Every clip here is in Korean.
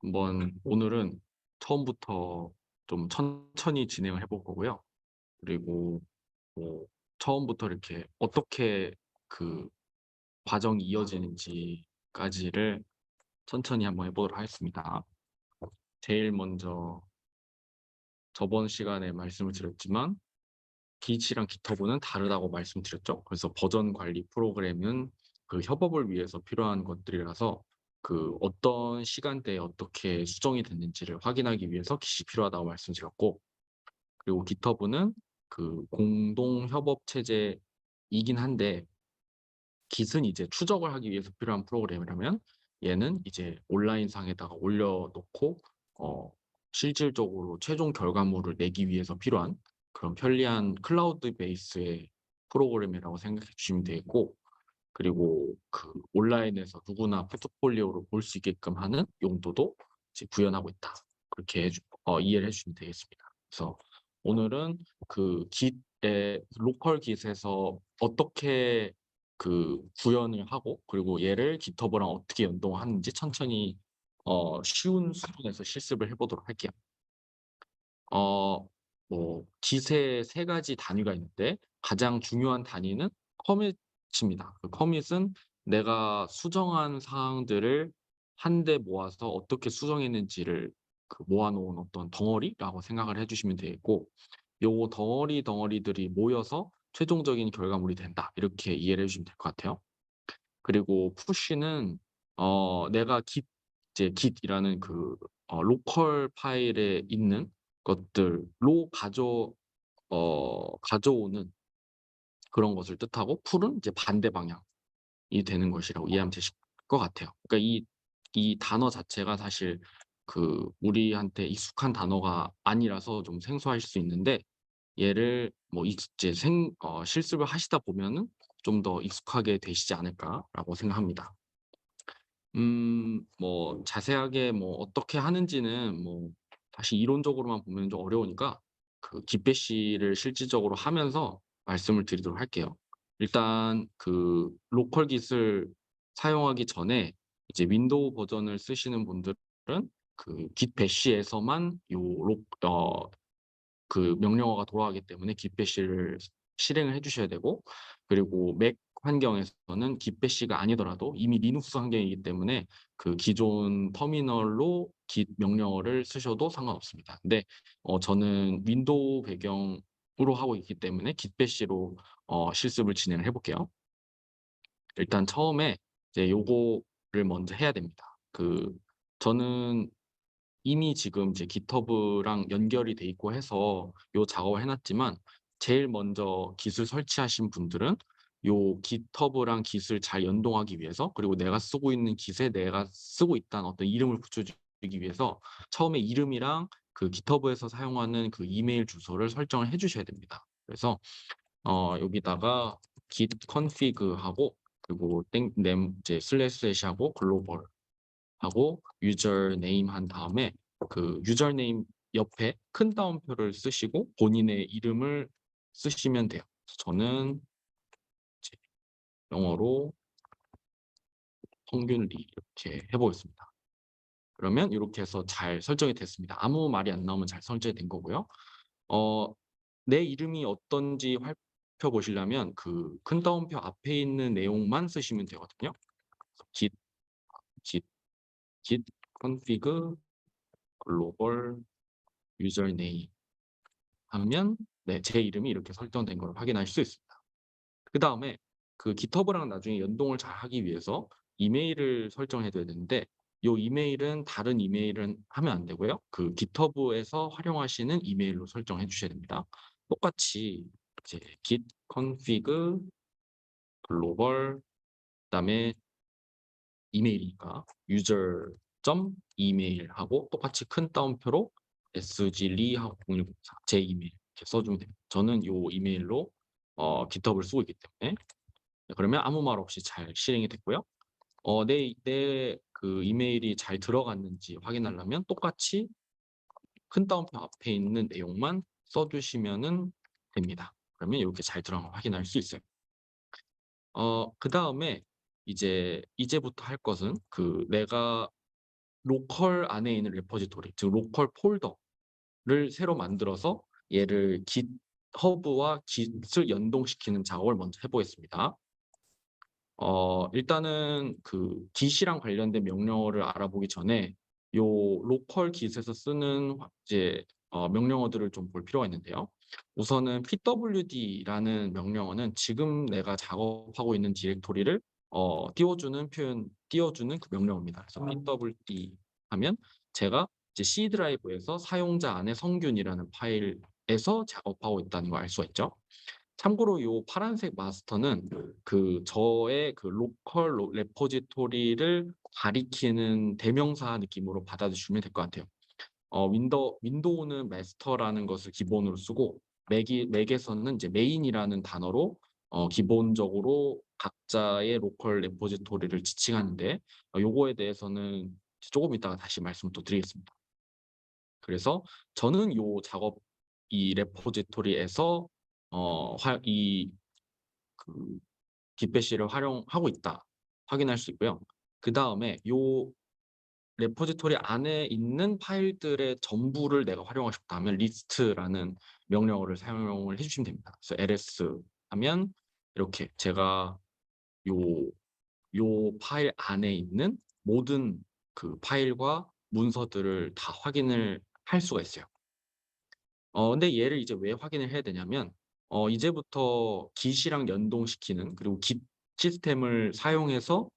오늘은 처음부터 좀 천천히 진행을 해볼 거고요. 그리고 뭐 처음부터 이렇게 어떻게 그 과정이 이어지는지까지를 천천히 한번 해보도록 하겠습니다. 제일 먼저 저번 시간에 말씀을 드렸지만 Git이랑 GitHub는 다르다고 말씀드렸죠. 그래서 버전 관리 프로그램은 그 협업을 위해서 필요한 것들이라서 그 어떤 시간대에 어떻게 수정이 됐는지를 확인하기 위해서 Git이 필요하다고 말씀드렸고, 그리고 GitHub는 그 공동 협업 체제이긴 한데 Git은 이제 추적을 하기 위해서 필요한 프로그램이라면 얘는 이제 온라인상에다가 올려놓고 어, 실질적으로 최종 결과물을 내기 위해서 필요한 그런 편리한 클라우드 베이스의 프로그램이라고 생각해 주시면 되겠고, 그리고 그 온라인에서 누구나 포트폴리오로 볼 수 있게끔 하는 용도도 이제 구현하고 있다. 그렇게 이해를 해주시면 되겠습니다. 그래서 오늘은 그 Git의 로컬 Git에서 어떻게 그 구현을 하고, 그리고 얘를 GitHub랑 어떻게 연동하는지 천천히 쉬운 수준에서 실습을 해보도록 할게요. Git에 세 가지 단위가 있는데 가장 중요한 단위는 커밋입니다. 그 커밋은 내가 수정한 사항들을 한데 모아서 어떻게 수정했는지를 그 모아놓은 어떤 덩어리라고 생각을 해주시면 되겠고, 요 덩어리들이 모여서 최종적인 결과물이 된다, 이렇게 이해를 해주시면 될 것 같아요. 그리고 푸시는 내가 이제 git이라는 그 로컬 파일에 있는 것들로 가져오는 그런 것을 뜻하고, 풀은 이제 반대 방향이 되는 것이라고 이해하면 되실 것 같아요. 그러니까 이 단어 자체가 사실 그 우리한테 익숙한 단어가 아니라서 좀 생소하실 수 있는데, 얘를 뭐 이제 실습을 하시다 보면은 좀 더 익숙하게 되시지 않을까라고 생각합니다. 뭐 자세하게 뭐 어떻게 하는지는 뭐 사실 이론적으로만 보면 좀 어려우니까 그 깃배시를 실질적으로 하면서 말씀을 드리도록 할게요. 일단 그 로컬 깃을 사용하기 전에 이제 윈도우 버전을 쓰시는 분들은 그 깃배시에서만 그 명령어가 돌아가기 때문에 깃배시를 실행을 해주셔야 되고, 그리고 맥 환경에서는 깃배시가 아니더라도 이미 리눅스 환경이기 때문에 그 기존 터미널로 깃 명령어를 쓰셔도 상관없습니다. 근데 저는 윈도우 배경으로 하고 있기 때문에 깃배시로 실습을 진행을 해볼게요. 일단 처음에 이제 요거를 먼저 해야 됩니다. 저는 이미 지금 이제 GitHub랑 연결이 돼 있고 해서 요 작업을 해놨지만, 제일 먼저 깃을 설치하신 분들은 요 GitHub랑 깃을 잘 연동하기 위해서, 그리고 내가 쓰고 있는 깃에 내가 쓰고 있다는 어떤 이름을 붙여주기 위해서 처음에 이름이랑 그 GitHub에서 사용하는 그 이메일 주소를 설정을 해주셔야 됩니다. 그래서 여기다가 git config 하고, 그리고 이제 슬래시하고 글로벌 하고 유저 네임 한 다음에 그 유저 네임 옆에 큰 따옴표를 쓰시고 본인의 이름을 쓰시면 돼요. 저는 이제 영어로 성균리 이렇게 해보겠습니다. 그러면 이렇게 해서 잘 설정이 됐습니다. 아무 말이 안 나오면 잘 설정이 된 거고요. 어, 내 이름이 어떤지 살펴보시려면 그 큰 따옴표 앞에 있는 내용만 쓰시면 되거든요. git git git config 글로벌 유저 네임 하면 네, 제 이름이 이렇게 설정된 걸 확인할 수 있습니다. 그 다음에 그 GitHub랑 나중에 연동을 잘 하기 위해서 이메일을 설정해야 되는데, 이 이메일은 다른 이메일은 하면 안 되고요. 그 GitHub에서 활용하시는 이메일로 설정해 주셔야 됩니다. 똑같이 이제 git config 글로벌 그다음에 이메일이니까 user email 하고 똑같이 큰 따옴표로 sgli 하고 0104 제 이메일 이렇게 써주면 됩니다. 저는 요 이메일로 GitHub을 쓰고 있기 때문에. 그러면 아무 말 없이 잘 실행이 됐고요. 내 그 이메일이 잘 들어갔는지 확인하려면 똑같이 큰 따옴표 앞에 있는 내용만 써주시면 됩니다. 그러면 이렇게 잘 들어간 걸 확인할 수 있어요. 그 다음에 이제부터 할 것은 그 내가 로컬 안에 있는 레포지토리, 즉 로컬 폴더를 새로 만들어서 얘를 깃허브와 깃을 연동시키는 작업을 먼저 해 보겠습니다. 일단은 그 깃이랑 관련된 명령어를 알아보기 전에 요 로컬 깃에서 쓰는 이제 명령어들을 좀 볼 필요가 있는데요. 우선은 pwd라는 명령어는 지금 내가 작업하고 있는 디렉토리를 띄워주는 그 명령어입니다. 그래서 pwd 하면 제가 이제 C 드라이브에서 사용자 안에 성균이라는 파일에서 작업하고 있다는 걸 알 수가 있죠. 참고로 요 파란색 마스터는 그 저의 그 로컬 레포지토리를 가리키는 대명사 느낌으로 받아주시면 될 것 같아요. 윈도우는 마스터라는 것을 기본으로 쓰고 맥에서는 이제 메인이라는 단어로 기본적으로 각자의 로컬 레포지토리를 지칭하는데 요거에 대해서는 조금 이따가 다시 말씀 또 드리겠습니다. 그래서 저는 요 작업 이 레포지토리에서 이 그 깃배시를 활용하고 있다 확인할 수 있고요. 그다음에 요 레포지토리 안에 있는 파일들의 전부를 내가 활용하고 싶다 하면 리스트라는 명령어를 사용을 해 주시면 됩니다. 그래서 ls 하면 이렇게 제가 요 파일 안에 있는 모든 그 파일과 문서들을 다 확인을 할 수가 있어요. 근데 얘를 이제 왜 확인을 해야 되냐면 이제부터 깃이랑 연동시키는, 그리고 깃 시스템을 사용해서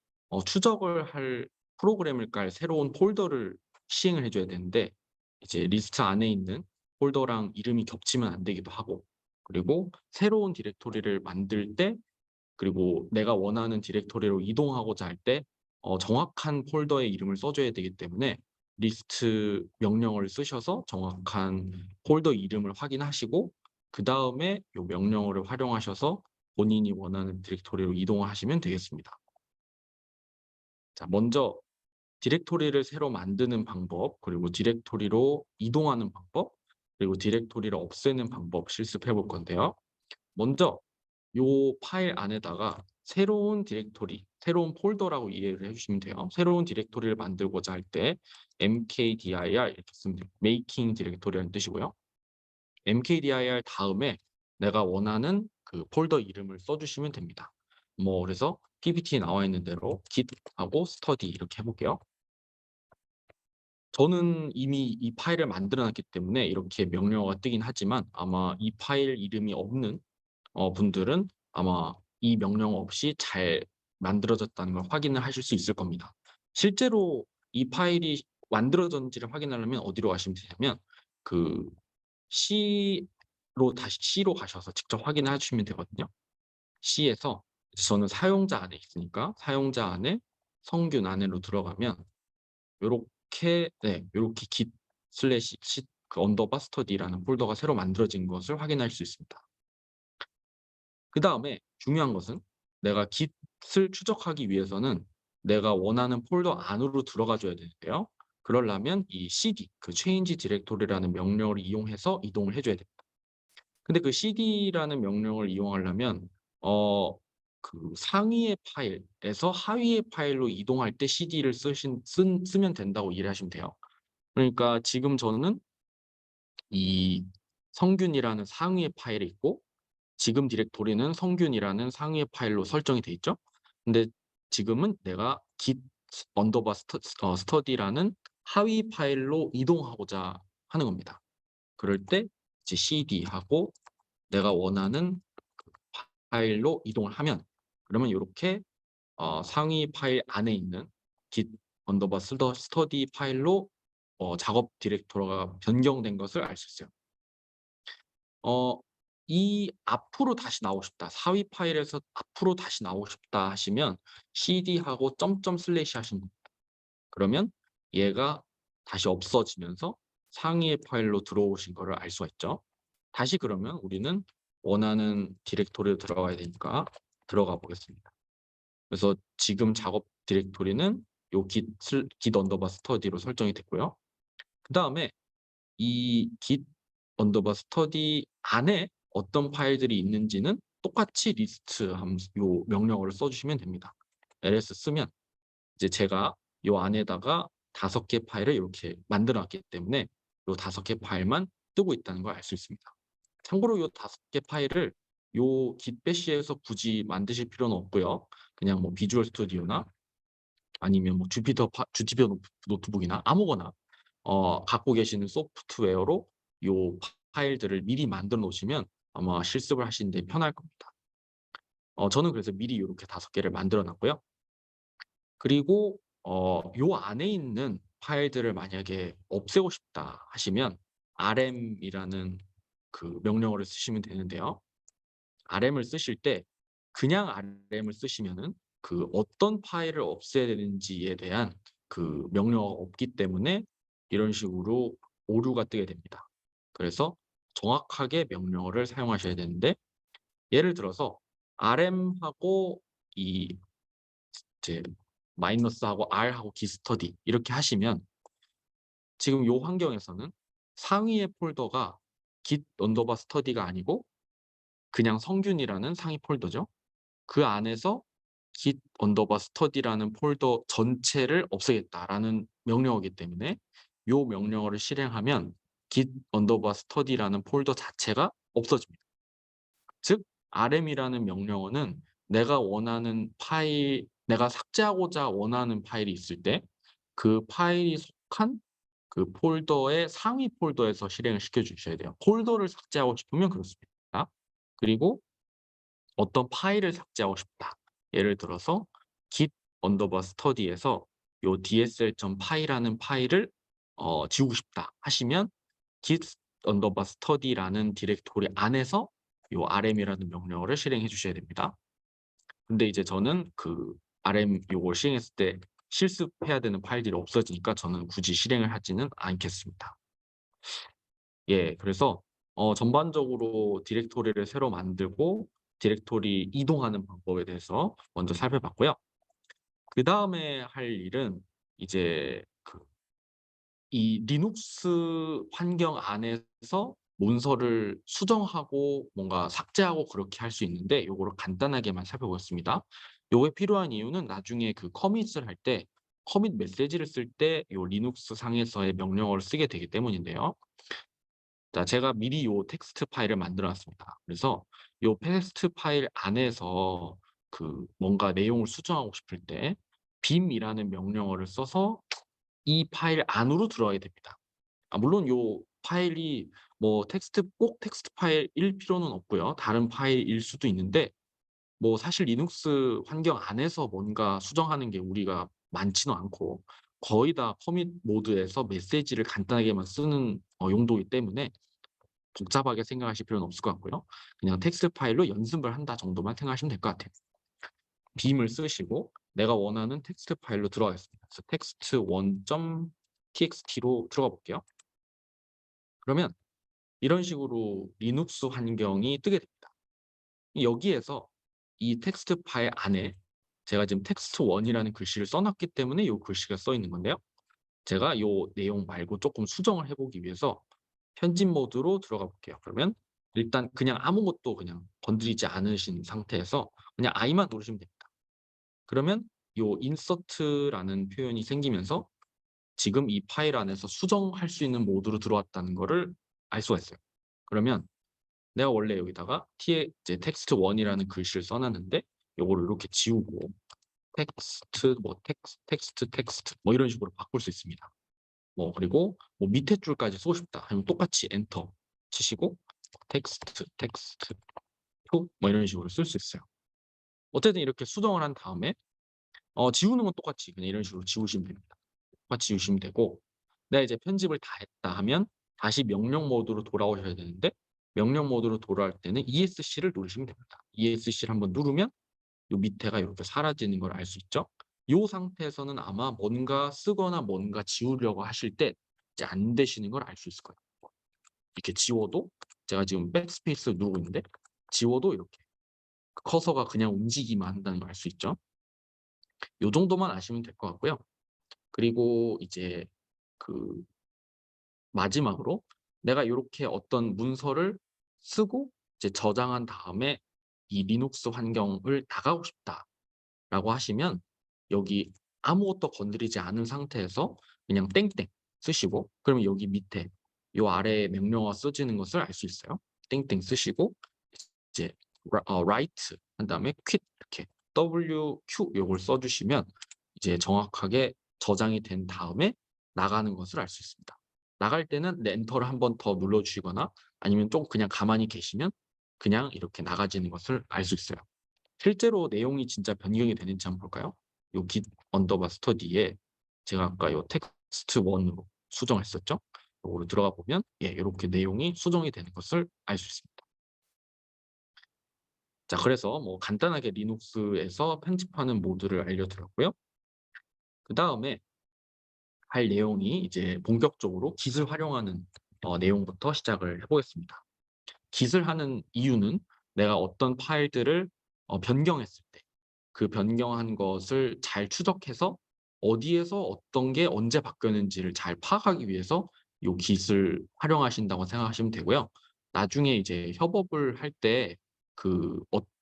추적을 할 프로그램을 깔 새로운 폴더를 시행을 해 줘야 되는데, 이제 리스트 안에 있는 폴더랑 이름이 겹치면 안 되기도 하고, 그리고 새로운 디렉토리를 만들 때, 그리고 내가 원하는 디렉토리로 이동하고자 할 때 정확한 폴더의 이름을 써 줘야 되기 때문에 리스트 명령어를 쓰셔서 정확한 폴더 이름을 확인하시고, 그다음에 요 명령어를 활용하셔서 본인이 원하는 디렉토리로 이동을 하시면 되겠습니다. 자, 먼저 디렉토리를 새로 만드는 방법, 그리고 디렉토리로 이동하는 방법, 그리고 디렉토리를 없애는 방법 실습해 볼 건데요. 먼저 요 파일 안에다가 새로운 디렉토리, 새로운 폴더라고 이해를 해 주시면 돼요. 새로운 디렉토리를 만들고자 할 때 mkdir 이렇게 쓰면 돼요. making 디렉토리라는 뜻이고요. mkdir 다음에 내가 원하는 그 폴더 이름을 써 주시면 됩니다. 그래서 PPT에 나와 있는 대로 git하고 study 이렇게 해 볼게요. 저는 이미 이 파일을 만들어 놨기 때문에 이렇게 명령어가 뜨긴 하지만, 아마 이 파일 이름이 없는 분들은 아마 이 명령 없이 잘 만들어졌다는 걸 확인을 하실 수 있을 겁니다. 실제로 이 파일이 만들어졌는지를 확인하려면 어디로 가시면 되냐면 그 C로 가셔서 직접 확인을 해 주시면 되거든요. C에서 저는 사용자 안에 있으니까 사용자 안에 성균 안으로 들어가면 요렇게, 네, 요렇게 git 슬래시 그 언더바 스터디라는 폴더가 새로 만들어진 것을 확인할 수 있습니다. 그다음에 중요한 것은 내가 git을 추적하기 위해서는 내가 원하는 폴더 안으로 들어가 줘야 되는데요. 그러려면 이 cd, 그 change directory라는 명령을 이용해서 이동을 해 줘야 됩니다. 근데 그 cd라는 명령을 이용하려면 그 상위의 파일에서 하위의 파일로 이동할 때 cd를 쓰면 된다고 이해를 하시면 돼요. 그러니까 지금 저는 이 성균이라는 상위의 파일에 있고, 지금 디렉토리는 성균이라는 상위의 파일로 설정이 돼 있죠. 근데 지금은 내가 git 언더바 study라는 하위 파일로 이동하고자 하는 겁니다. 그럴 때 이제 cd하고 내가 원하는 그 파일로 이동을 하면, 그러면 요렇게 상위 파일 안에 있는 git 언더바 study 파일로 작업 디렉토리가 변경된 것을 알 수 있어요. 이 앞으로 다시 나오고 싶다, 사위 파일에서 앞으로 다시 나오고 싶다 하시면 cd하고 점점 슬래시 하시면 됩니다. 그러면 얘가 다시 없어지면서 상위의 파일로 들어오신 거를 알 수가 있죠. 다시 그러면 우리는 원하는 디렉토리로 들어가야 되니까 들어가 보겠습니다. 그래서 지금 작업 디렉토리는 요 git 언더바 스터디로 설정이 됐고요. 그다음에 이 git 언더바 스터디 안에 어떤 파일들이 있는지는 똑같이 리스트 명령어를 써 주시면 됩니다. ls 쓰면 이제 제가 요 안에다가 5개 파일을 이렇게 만들어 놨기 때문에 요 5개 파일만 뜨고 있다는 걸 알 수 있습니다. 참고로 요 5개 파일을 요 깃배시에서 굳이 만드실 필요는 없고요. 그냥 뭐 비주얼 스튜디오나 아니면 뭐 주피터 노트북이나 아무거나 갖고 계시는 소프트웨어로 요 파일들을 미리 만들어 놓으시면 아마 실습을 하시는 데 편할 겁니다. 저는 그래서 미리 요렇게 5개를 만들어 놨고요. 그리고 요 안에 있는 파일들을 만약에 없애고 싶다 하시면 rm이라는 그 명령어를 쓰시면 되는데요. rm을 쓰실 때 그냥 rm을 쓰시면은 그 어떤 파일을 없애야 되는지에 대한 그 명령어가 없기 때문에 이런 식으로 오류가 뜨게 됩니다. 그래서 정확하게 명령어를 사용하셔야 되는데, 예를 들어서 rm하고 이 이제 마이너스하고 r하고 gstudy 이렇게 하시면 지금 요 환경에서는 상위의 폴더가 git_study가 아니고 그냥 성균이라는 상위 폴더죠. 그 안에서 git_study라는 폴더 전체를 없애겠다라는 명령어이기 때문에 요 명령어를 실행하면 git_study라는 폴더 자체가 없어집니다. 즉 rm이라는 명령어는 내가 삭제하고자 원하는 파일이 있을 때 그 파일이 속한 그 폴더의 상위 폴더에서 실행을 시켜 주셔야 돼요. 폴더를 삭제하고 싶으면 그렇습니다. 그리고 어떤 파일을 삭제하고 싶다. 예를 들어서 git_study에서 요 dsl.py라는 파일을 지우고 싶다 하시면 git_study라는 디렉토리 안에서 요 rm이라는 명령어를 실행해 주셔야 됩니다. 근데 이제 저는 그 rm 요걸 실행했을 때 실습해야 되는 파일들이 없어지니까 저는 굳이 실행을 하지는 않겠습니다. 예. 그래서 전반적으로 디렉토리를 새로 만들고 디렉토리 이동하는 방법에 대해서 먼저 살펴봤고요. 그다음에 할 일은 이제 이 리눅스 환경 안에서 문서를 수정하고 뭔가 삭제하고 그렇게 할 수 있는데 요거를 간단하게만 살펴보겠습니다. 요게 필요한 이유는 나중에 그 커밋을 할 때 커밋 메시지를 쓸 때 요 리눅스 상에서의 명령어를 쓰게 되기 때문인데요. 자, 제가 미리 요 텍스트 파일을 만들어 놨습니다. 그래서 요 텍스트 파일 안에서 그 뭔가 내용을 수정하고 싶을 때 bim이라는 명령어를 써서 이 파일 안으로 들어가게 됩니다. 물론 요 파일이 뭐 꼭 텍스트 파일일 필요는 없고요. 다른 파일일 수도 있는데 뭐 사실 리눅스 환경 안에서 뭔가 수정하는 게 우리가 많지는 않고 거의 다 커밋 모드에서 메시지를 간단하게만 쓰는 용도이기 때문에 복잡하게 생각하실 필요는 없을 것 같고요. 그냥 텍스트 파일로 연습을 한다 정도만 생각하시면 될 것 같아요. 빔을 쓰시고 내가 원하는 텍스트 파일로 들어가겠습니다. 그래서 text1.txt로 들어가 볼게요. 그러면 이런 식으로 리눅스 환경이 뜨게 됩니다. 여기에서 이 텍스트 파일 안에 제가 지금 text1이라는 글씨를 써놨기 때문에 이 글씨가 써 있는 건데요. 제가 이 내용 말고 조금 수정을 해보기 위해서 편집 모드로 들어가 볼게요. 그러면 일단 그냥 아무것도 그냥 건드리지 않으신 상태에서 그냥 I만 누르시면 됩니다. 그러면 요 insert라는 표현이 생기면서 지금 이 파일 안에서 수정할 수 있는 모드로 들어왔다는 거를 알 수가 있어요. 그러면 내가 원래 여기다가 이제 text1이라는 글씨를 써놨는데 요거를 이렇게 지우고 텍스트 뭐 이런 식으로 바꿀 수 있습니다. 뭐 그리고 뭐 밑에 줄까지 쓰고 싶다 하면 똑같이 엔터 치시고 텍스트 2 뭐 이런 식으로 쓸 수 있어요. 어쨌든 이렇게 수정을 한 다음에 지우는 건 똑같이 그냥 이런 식으로 지우시면 됩니다. 똑같이 지우시면 되고 내가 이제 편집을 다 했다 하면 다시 명령 모드로 돌아오셔야 되는데 명령 모드로 돌아올 때는 ESC를 누르시면 됩니다. ESC를 한번 누르면 요 밑에가 이렇게 사라지는 걸 알 수 있죠. 요 상태에서는 아마 뭔가 쓰거나 뭔가 지우려고 하실 때 이제 안 되시는 걸 알 수 있을 거예요. 이렇게 지워도 제가 지금 백스페이스를 누르고 있는데 지워도 이렇게 커서가 그냥 움직이기만 한다는 걸 알 수 있죠. 요 정도만 아시면 될 것 같고요. 그리고 이제 그 마지막으로 내가 요렇게 어떤 문서를 쓰고 이제 저장한 다음에 이 리눅스 환경을 나가고 싶다라고 하시면 여기 아무것도 건드리지 않은 상태에서 그냥 땡땡 쓰시고, 그러면 여기 밑에 요 아래에 명령어가 써지는 것을 알 수 있어요. 땡땡 쓰시고 이제 write 한 다음에 quit 이렇게 WQ 요걸 써 주시면 이제 정확하게 저장이 된 다음에 나가는 것을 알 수 있습니다. 나갈 때는 엔터를 한 번 더 눌러 주시거나 아니면 좀 그냥 가만히 계시면 그냥 이렇게 나가지는 것을 알 수 있어요. 실제로 내용이 진짜 변경이 되는지 한번 볼까요? 요 git 언더바 스터디에 제가 아까 요 텍스트 1으로 수정했었죠? 요거로 들어가 보면 요렇게 내용이 수정이 되는 것을 알 수 있습니다. 자, 그래서 뭐 간단하게 리눅스에서 편집하는 모드를 알려드렸고요. 그다음에 할 내용이 이제 본격적으로 Git을 활용하는 내용부터 시작을 해 보겠습니다. Git을 하는 이유는 내가 어떤 파일들을 변경했을 때 그 변경한 것을 잘 추적해서 어디에서 어떤 게 언제 바뀌었는지를 잘 파악하기 위해서 요 Git을 활용하신다고 생각하시면 되고요. 나중에 이제 협업을 할 때 그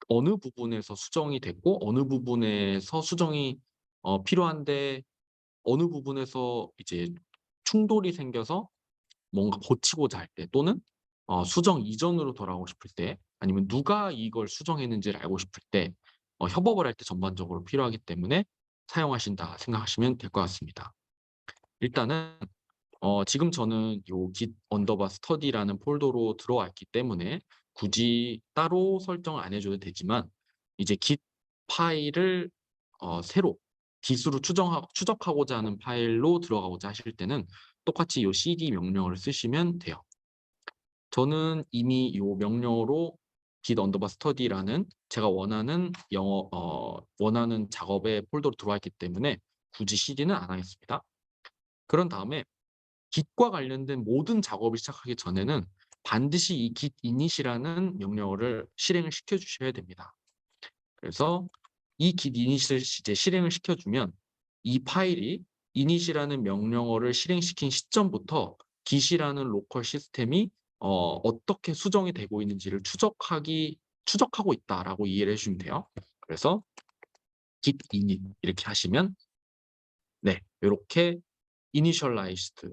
어느 부분에서 수정이 됐고 어느 부분에서 수정이 필요한데 어느 부분에서 이제 충돌이 생겨서 뭔가 고치고자 할 때 또는 수정 이전으로 돌아가고 싶을 때 아니면 누가 이걸 수정했는지를 알고 싶을 때 협업을 할 때 전반적으로 필요하기 때문에 사용하신다 생각하시면 될 것 같습니다. 일단은 지금 저는 요 git 언더바 스터디라는 폴더로 들어와 있기 때문에 굳이 따로 설정을 안 해 줘도 되지만 이제 git 파일을 새로 git으로 추적하고자 하는 파일로 들어가고자 하실 때는 똑같이 요 cd 명령어를 쓰시면 돼요. 저는 이미 요 명령어로 git 언더바 스터디라는 제가 원하는 작업의 폴더로 들어와 있기 때문에 굳이 cd는 안 하겠습니다. 그런 다음에 git과 관련된 모든 작업을 시작하기 전에는 반드시 이 git init이라는 명령어를 실행을 시켜 주셔야 됩니다. 그래서 이 git init을 이제 실행을 시켜 주면 이 파일이 init이라는 명령어를 실행시킨 시점부터 git이라는 로컬 시스템이 어떻게 수정이 되고 있는지를 추적하고 있다라고 이해를 해 주시면 돼요. 그래서 git init 이렇게 하시면 요렇게 initialized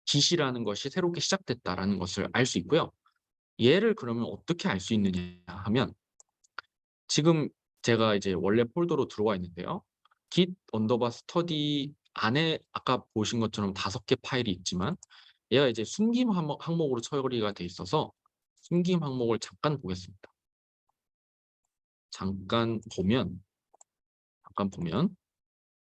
git이라는 것이 새롭게 시작됐다라는 것을 알 수 있고요. 얘를 그러면 어떻게 알 수 있느냐 하면 지금 제가 이제 원래 폴더로 들어와 있는데요. git 언더바 스터디 안에 아까 보신 것처럼 5개 파일이 있지만 얘가 이제 숨김 항목으로 처리가 돼 있어서 숨김 항목을 잠깐 보겠습니다. 잠깐 보면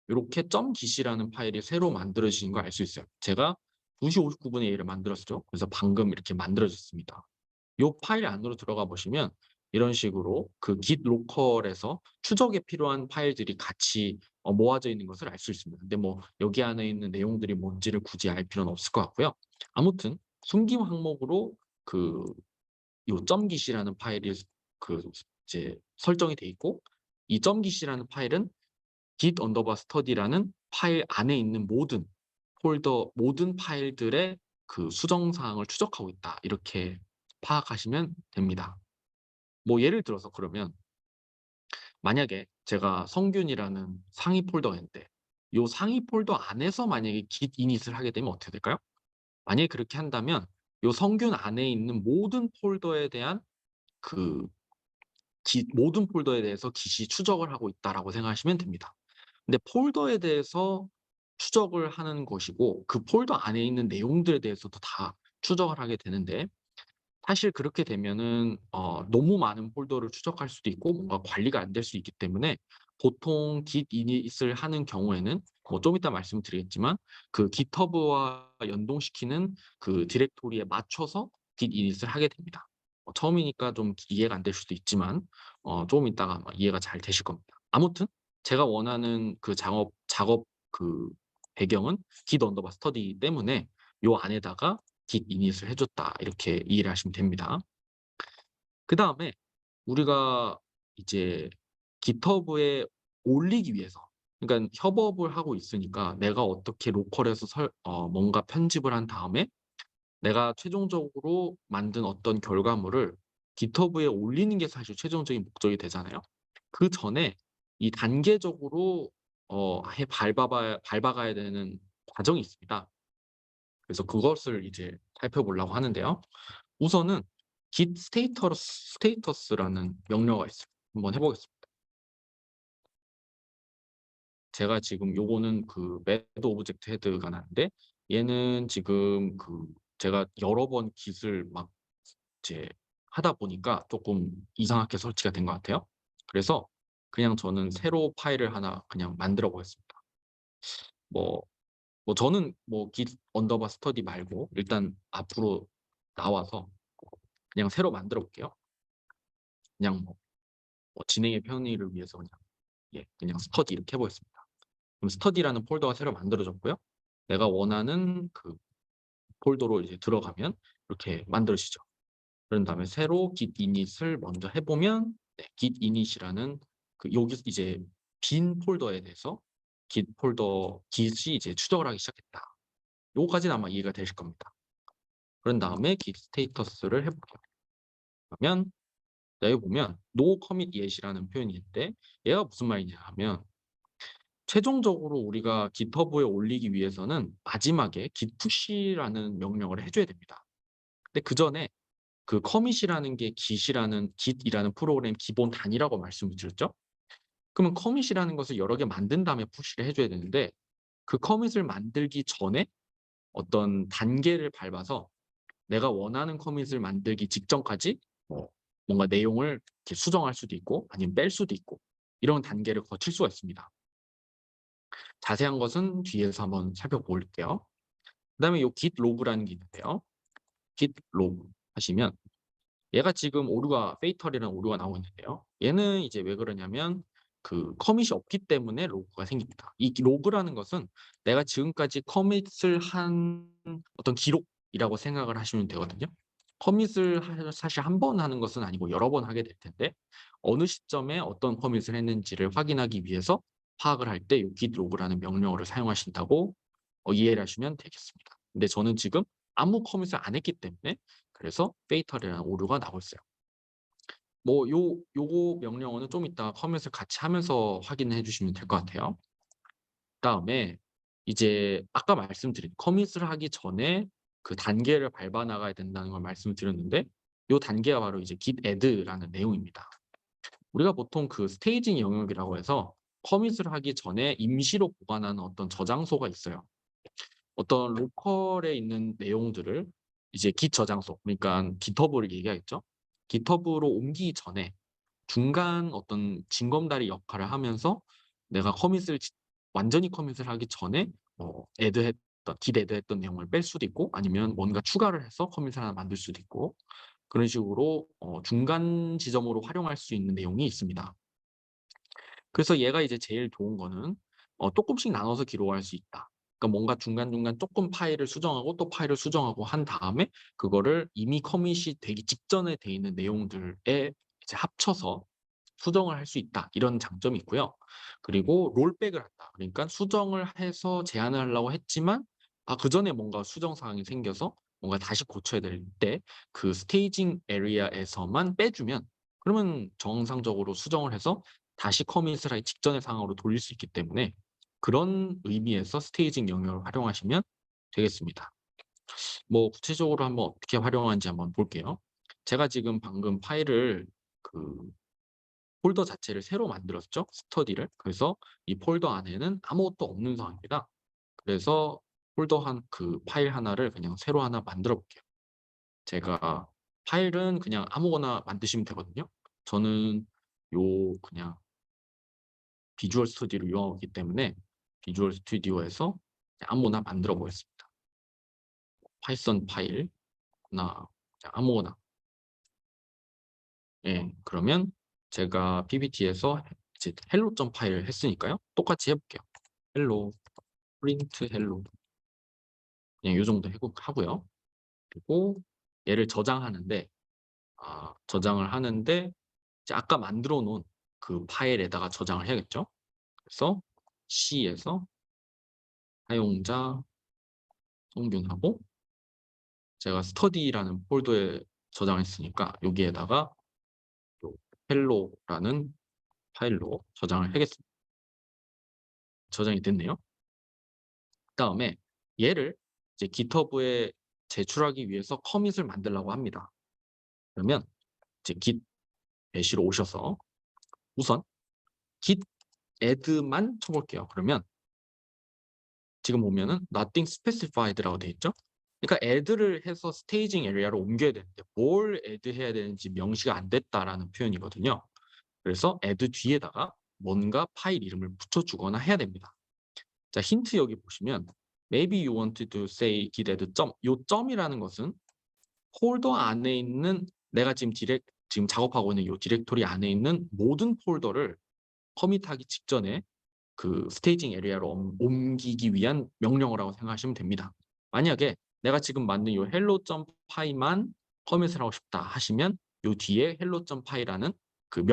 요렇게 .git이라는 파일이 새로 만들어진 걸 알 수 있어요. 제가 2시 59분에 얘를 만들었죠. 그래서 방금 이렇게 만들어졌습니다. 요 파일 안으로 들어가 보시면 이런 식으로 그 git 로컬에서 추적에 필요한 파일들이 같이 모아져 있는 것을 알 수 있습니다. 근데 뭐 여기 안에 있는 내용들이 뭔지를 굳이 알 필요는 없을 것 같고요. 아무튼 숨김 항목으로 그 요 .git이라는 파일이 그 이제 설정이 돼 있고 이 .git이라는 파일은 git 언더바 스터디라는 파일 안에 있는 모든 파일들의 그 수정 사항을 추적하고 있다. 이렇게 파악하시면 됩니다. 뭐 예를 들어서 그러면 만약에 제가 성균이라는 상위 폴더가 있는데 요 상위 폴더 안에서 만약에 git init을 하게 되면 어떻게 될까요? 만약에 그렇게 한다면 요 성균 안에 있는 그 모든 폴더에 대해서 git이 추적을 하고 있다라고 생각하시면 됩니다. 근데 폴더에 대해서 추적을 하는 것이고 그 폴더 안에 있는 내용들에 대해서도 다 추적을 하게 되는데 사실 그렇게 되면은 너무 많은 폴더를 추적할 수도 있고 뭔가 관리가 안 될 수 있기 때문에 보통 git init을 하는 경우에는 뭐 좀 이따 말씀드리겠지만 그 GitHub와 연동시키는 그 디렉토리에 맞춰서 git init을 하게 됩니다. 처음이니까 좀 이해가 안 될 수도 있지만 조금 있다가 아마 이해가 잘 되실 겁니다. 아무튼 제가 원하는 그 작업 그 배경은 git 언더바 스터디이기 때문에 요 안에다가 git init을 해 줬다 이렇게 이해를 하시면 됩니다. 그다음에 우리가 이제 GitHub에 올리기 위해서 그러니까 협업을 하고 있으니까 내가 어떻게 로컬에서 뭔가 편집을 한 다음에 내가 최종적으로 만든 어떤 결과물을 GitHub에 올리는 게 사실 최종적인 목적이 되잖아요. 그전에 이 단계적으로 해 밟아가야 되는 과정이 있습니다. 그래서 그것을 이제 살펴보려고 하는데요. 우선은 git status라는 명령어가 있어요. 한번 해 보겠습니다. 제가 지금 요거는 그 매드 오브젝트 헤드가 나는데, 얘는 지금 제가 여러 번 git을 막 이제 하다 보니까 조금 이상하게 설치가 된 것 같아요. 그래서 그냥 저는 새로 파일을 하나 그냥 만들어 보겠습니다. 뭐 저는 뭐 git 언더바 스터디 말고 일단 앞으로 나와서 그냥 새로 만들어 볼게요. 그냥 진행의 편의를 위해서 그냥 스터디 이렇게 해 보겠습니다. 그럼 스터디라는 폴더가 새로 만들어졌고요. 내가 원하는 그 폴더로 이제 들어가면 이렇게 만들어지죠. 그런 다음에 새로 git init을 먼저 해 보면, git init이라는 여기 이제 빈 폴더에 대해서 git이 이제 추적을 하기 시작했다. 요거까지는 아마 이해가 되실 겁니다. 그런 다음에 git 스테이터스를 해 볼게요. 그러면 여기 보면 no commit yet이라는 표현이 있는데, 얘가 무슨 말이냐 하면, 최종적으로 우리가 GitHub에 올리기 위해서는 마지막에 git push라는 명령을 해 줘야 됩니다. 근데 그전에 그 커밋이라는 게 git이라는 프로그램 기본 단위라고 말씀을 드렸죠. 그러면 커밋이라는 것을 여러 개 만든 다음에 푸시를 해 줘야 되는데, 그 커밋을 만들기 전에 어떤 단계를 밟아서 내가 원하는 커밋을 만들기 직전까지 뭔가 내용을 이렇게 수정할 수도 있고 아니면 뺄 수도 있고, 이런 단계를 거칠 수가 있습니다. 자세한 것은 뒤에서 한번 살펴볼게요. 그다음에 요 git log라는 게 있는데요. git log 하시면 얘가 지금 오류가 페이털이라는 오류가 나오고 있는데요. 얘는 이제 왜 그러냐면 그 커밋이 없기 때문에 로그가 생깁니다. 이 로그라는 것은 내가 지금까지 커밋을 한 어떤 기록이라고 생각을 하시면 되거든요. 커밋을 사실 한 번 하는 것은 아니고 여러 번 하게 될 텐데, 어느 시점에 어떤 커밋을 했는지를 확인하기 위해서 파악을 할 때 이 git log라는 명령어를 사용하신다고 이해를 하시면 되겠습니다. 근데 저는 지금 아무 커밋을 안 했기 때문에 그래서 페이털이라는 오류가 나오고 있어요. 요거 명령어는 좀 이따 커밋을 같이 하면서 확인해 주시면 될 것 같아요. 그다음에 이제 아까 말씀드린 커밋을 하기 전에 그 단계를 밟아 나가야 된다는 걸 말씀을 드렸는데, 요 단계가 바로 이제 git add라는 내용입니다. 우리가 보통 그 스테이징 영역이라고 해서 커밋을 하기 전에 임시로 보관하는 어떤 저장소가 있어요. 어떤 로컬에 있는 내용들을 이제 git 저장소, 그러니까 GitHub를 얘기하겠죠. GitHub로 옮기기 전에 중간 어떤 징검다리 역할을 하면서 내가 완전히 커밋을 하기 전에 git add 했던 내용을 뺄 수도 있고 아니면 뭔가 추가를 해서 커밋을 하나 만들 수도 있고, 그런 식으로 중간 지점으로 활용할 수 있는 내용이 있습니다. 그래서 얘가 이제 제일 좋은 거는 쪼끔씩 나눠서 기록할 수 있다. 그러니까 뭔가 중간중간 쪼끔 파일을 수정하고 또 파일을 수정하고 한 다음에 그거를 이미 커밋이 되기 직전에 돼 있는 내용들에 이제 합쳐서 수정을 할 수 있다. 이런 장점이 있고요. 그리고 롤백을 한다. 그러니까 수정을 해서 제안을 하려고 했지만 그전에 뭔가 수정 사항이 생겨서 뭔가 다시 고쳐야 될 때 그 스테이징 에리아에서만 빼주면, 그러면 정상적으로 수정을 해서 다시 커밋을 하기 직전의 상황으로 돌릴 수 있기 때문에 그런 의미에서 스테이징 영역을 활용하시면 되겠습니다. 구체적으로 한번 어떻게 활용하는지 한번 볼게요. 제가 지금 방금 파일을 그 폴더 자체를 새로 만들었죠, 스터디를. 그래서 이 폴더 안에는 아무것도 없는 상황입니다. 그래서 파일 하나를 그냥 새로 하나 만들어 볼게요. 제가 파일은 그냥 아무거나 만드시면 되거든요. 저는 그냥 비주얼 스튜디오를 이용하기 때문에 비주얼 스튜디오에서 아무거나 만들어 보겠습니다. 파이썬 파일 하나, 그냥 아무거나. 그러면 제가 PPT에서 이제 hello 파일을 했으니까요. 똑같이 해볼게요. hello, print hello. 그냥 요 정도 하고요. 그리고 얘를 저장을 하는데 이제 아까 만들어 놓은 그 파일에다가 저장을 해야겠죠. 그래서 C에서 사용자 성균하고, 제가 스터디라는 폴더에 저장했으니까 여기에다가 요 hello라는 파일로 저장을 하겠습니다. 저장이 됐네요. 그다음에 얘를 이제 GitHub에 제출하기 위해서 커밋을 만들라고 합니다. 그러면 이제 git 배시로 오셔서 우선 git add만 쳐볼게요. 그러면 지금 보면은 nothing specified라고 돼 있죠. 그러니까 add를 해서 스테이징 에리아로 옮겨야 되는데 뭘 add 해야 되는지 명시가 안 됐다라는 표현이거든요. 그래서 add 뒤에다가 뭔가 파일 이름을 붙여주거나 해야 됩니다. 자, 힌트 여기 보시면 maybe you want to say git add 점. 요 점이라는 것은 폴더 안에 있는 내가 지금 작업하고 있는 요 디렉토리 안에 있는 모든 폴더를 커밋하기 직전에 그 스테이징 에리아로 옮기기 위한 명령어라고 생각하시면 됩니다. 만약에 내가 지금 만든 요 hello.py만 커밋을 하고 싶다 하시면 요 뒤에 hello.py라는 그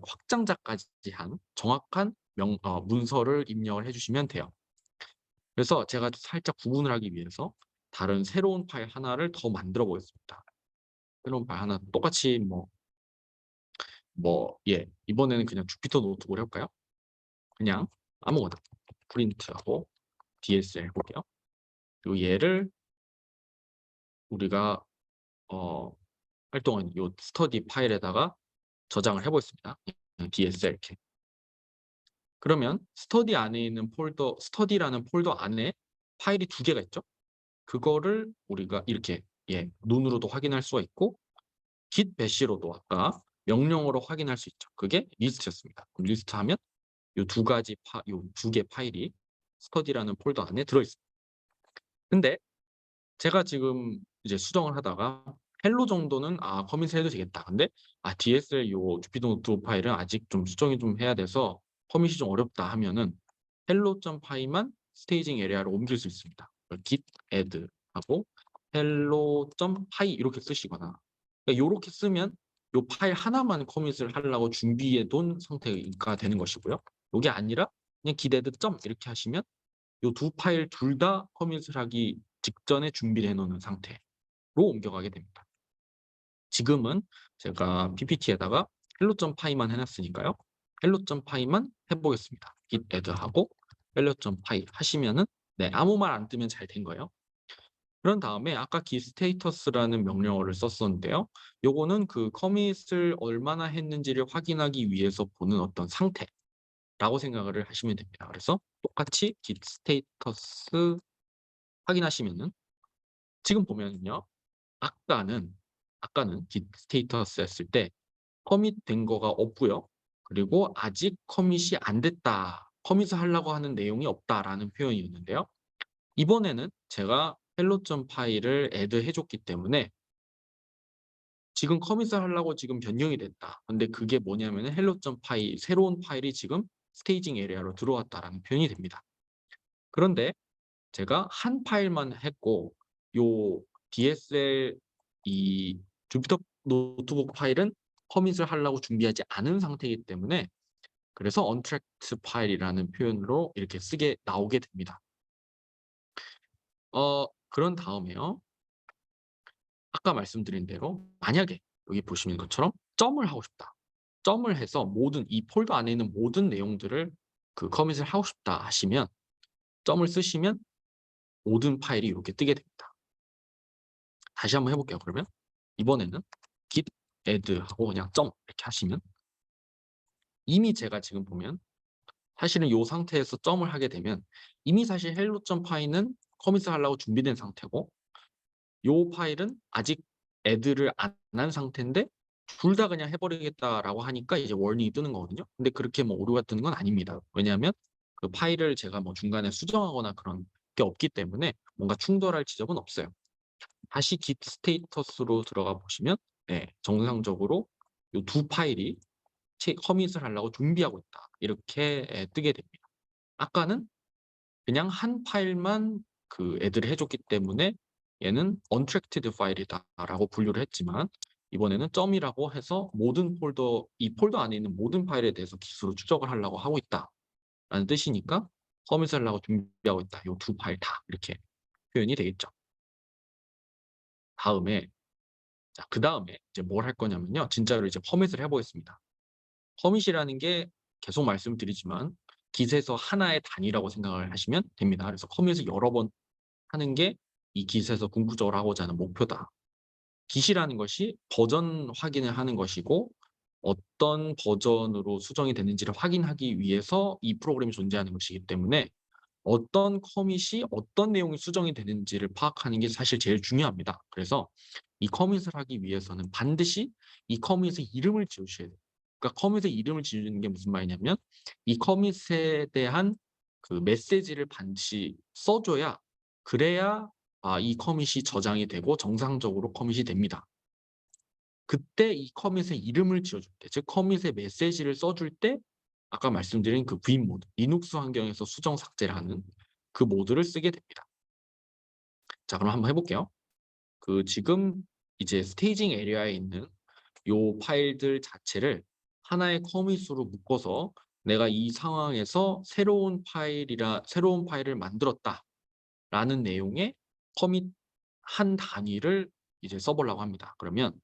확장자까지 한 정확한 문서를 입력을 해주시면 돼요. 그래서 제가 살짝 구분을 하기 위해서 다른 새로운 파일 하나를 더 만들어 보겠습니다. 새로운 파일 하나 똑같이 이번에는 그냥 주피터 노트북을 해볼까요? 그냥 아무거나 프린트하고 DSL 해볼게요. 그리고 얘를 우리가 활동한 이 스터디 파일에다가 저장을 해보겠습니다. DSL 이렇게. 그러면 스터디 안에 있는 스터디라는 폴더 안에 파일이 두 개가 있죠. 그거를 우리가 이렇게 눈으로도 확인할 수가 있고 git bash로도 아까 명령어로 확인할 수 있죠. 그게 리스트였습니다. 그럼 리스트 하면 이 두 개 파일이 스터디라는 폴더 안에 들어있습니다. 근데 제가 지금 이제 수정을 하다가 헬로 정도는 커밋을 해도 되겠다. 근데 DSL 요 주피터 노트 파일은 아직 좀 수정이 좀 해야 돼서 커밋이 좀 어렵다 하면은 hello.py만 스테이징 에리아로 옮길 수 있습니다. git add 하고 hello.py 이렇게 쓰시거나 그러니까 요렇게 쓰면 요 파일 하나만 커밋을 하려고 준비해 둔 상태가 되는 것이고요. 요게 아니라 그냥 git add 이렇게 하시면 요 두 파일 둘 다 커밋을 하기 직전에 준비를 해 놓는 상태로 옮겨가게 됩니다. 지금은 제가 PPT에다가 hello.py만 해놨으니까요. hello.py만 해보겠습니다. git add 하고 hello.py 하시면은 아무 말 안 뜨면 잘 된 거예요. 그런 다음에 아까 git status라는 명령어를 썼었는데요. 요거는 그 커밋을 얼마나 했는지를 확인하기 위해서 보는 어떤 상태라고 생각을 하시면 됩니다. 그래서 똑같이 git status 확인하시면은 지금 보면은요. 아까는 git 스테이터스 했을 때 커밋 된 거가 없고요. 그리고 아직 커밋이 안 됐다. 커밋을 하려고 하는 내용이 없다라는 표현이었는데요. 이번에는 제가 hello.py 파일을 add 해줬기 때문에 지금 커밋을 하려고 지금 변경이 됐다. 근데 그게 뭐냐면은 hello.py 새로운 파일이 지금 스테이징 에리아로 들어왔다라는 표현이 됩니다. 그런데 제가 한 파일만 했고 요 DSL 이 주피터 노트북 파일은 커밋을 하려고 준비하지 않은 상태이기 때문에 그래서 untracked 파일이라는 표현으로 이렇게 나오게 됩니다. 그런 다음에요. 아까 말씀드린 대로 만약에 여기 보시는 것처럼 점을 하고 싶다. 점을 해서 이 폴더 안에 있는 모든 내용들을 그 커밋을 하고 싶다 하시면 점을 쓰시면 모든 파일이 이렇게 뜨게 됩니다. 다시 한번 해볼게요. 그러면 이번에는 git add 하고 그냥 점 이렇게 하시면 이미 제가 지금 보면 사실은 이 상태에서 점을 하게 되면 이미 사실 hello.py는 커밋을 하려고 준비된 상태고 이 파일은 아직 add를 안 한 상태인데 둘 다 그냥 해버리겠다라고 하니까 이제 워닝이 뜨는 거거든요. 근데 그렇게 오류가 뜨는 건 아닙니다. 왜냐하면 그 파일을 제가 중간에 수정하거나 그런 게 없기 때문에 뭔가 충돌할 지점은 없어요. 다시 git 스테이터스로 들어가 보시면 정상적으로 이 두 파일이 커밋을 하려고 준비하고 있다. 이렇게 뜨게 됩니다. 아까는 그냥 한 파일만 애드를 해줬기 때문에 얘는 untracked 파일이다라고 분류를 했지만 이번에는 점이라고 해서 이 폴더 안에 있는 모든 파일에 대해서 기수로 추적을 하려고 하고 있다라는 뜻이니까 커밋을 하려고 준비하고 있다. 이 두 파일 다 이렇게 표현이 되겠죠. 그 다음에 이제 뭘 할 거냐면요. 진짜로 이제 커밋을 해보겠습니다. 커밋이라는 게 계속 말씀드리지만 깃에서 하나의 단위라고 생각을 하시면 됩니다. 그래서 커밋을 여러 번 하는 게 이 깃에서 궁극적으로 하고자 하는 목표다. 깃이라는 것이 버전 확인을 하는 것이고 어떤 버전으로 수정이 됐는지를 확인하기 위해서 이 프로그램이 존재하는 것이기 때문에 어떤 커밋이 어떤 내용이 수정이 되는지를 파악하는 게 사실 제일 중요합니다. 그래서 이 커밋을 하기 위해서는 반드시 이 커밋의 이름을 지우셔야 돼요. 그러니까 커밋의 이름을 지우는 게 무슨 말이냐면 이 커밋에 대한 그 메시지를 반드시 써줘야 그래야 이 커밋이 저장이 되고 정상적으로 커밋이 됩니다. 그때 이 커밋의 이름을 지어줄 때, 즉 커밋의 메시지를 써줄 때 아까 말씀드린 그 V 모드, 리눅스 환경에서 수정 삭제를 하는 그 모드를 쓰게 됩니다. 자, 그럼 한번 해볼게요. 그 지금 이제 스테이징 에리아에 있는 요 파일들 자체를 하나의 커밋으로 묶어서 내가 이 상황에서 새로운 파일을 만들었다라는 내용의 커밋 한 단위를 이제 써보려고 합니다. 그러면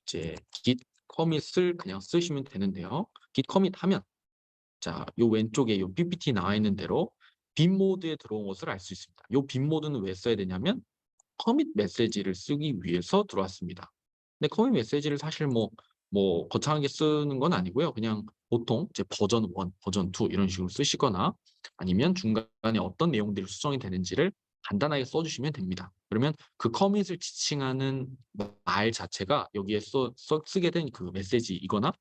이제 git 커밋을 그냥 쓰시면 되는데요. git 커밋 하면 자, 요 왼쪽에 요 PPT 나와 있는 대로 빈 모드에 들어온 것을 알 수 있습니다. 요 빈 모드는 왜 써야 되냐면 커밋 메시지를 쓰기 위해서 들어왔습니다. 근데 커밋 메시지를 사실 뭐 거창하게 쓰는 건 아니고요. 그냥 보통 이제 버전 1, 버전 2 이런 식으로 쓰시거나 아니면 중간에 어떤 내용들이 수정이 되는지를 간단하게 써주시면 됩니다. 그러면 그 커밋을 지칭하는 말 자체가 여기에 쓰게 된 그 메시지이거나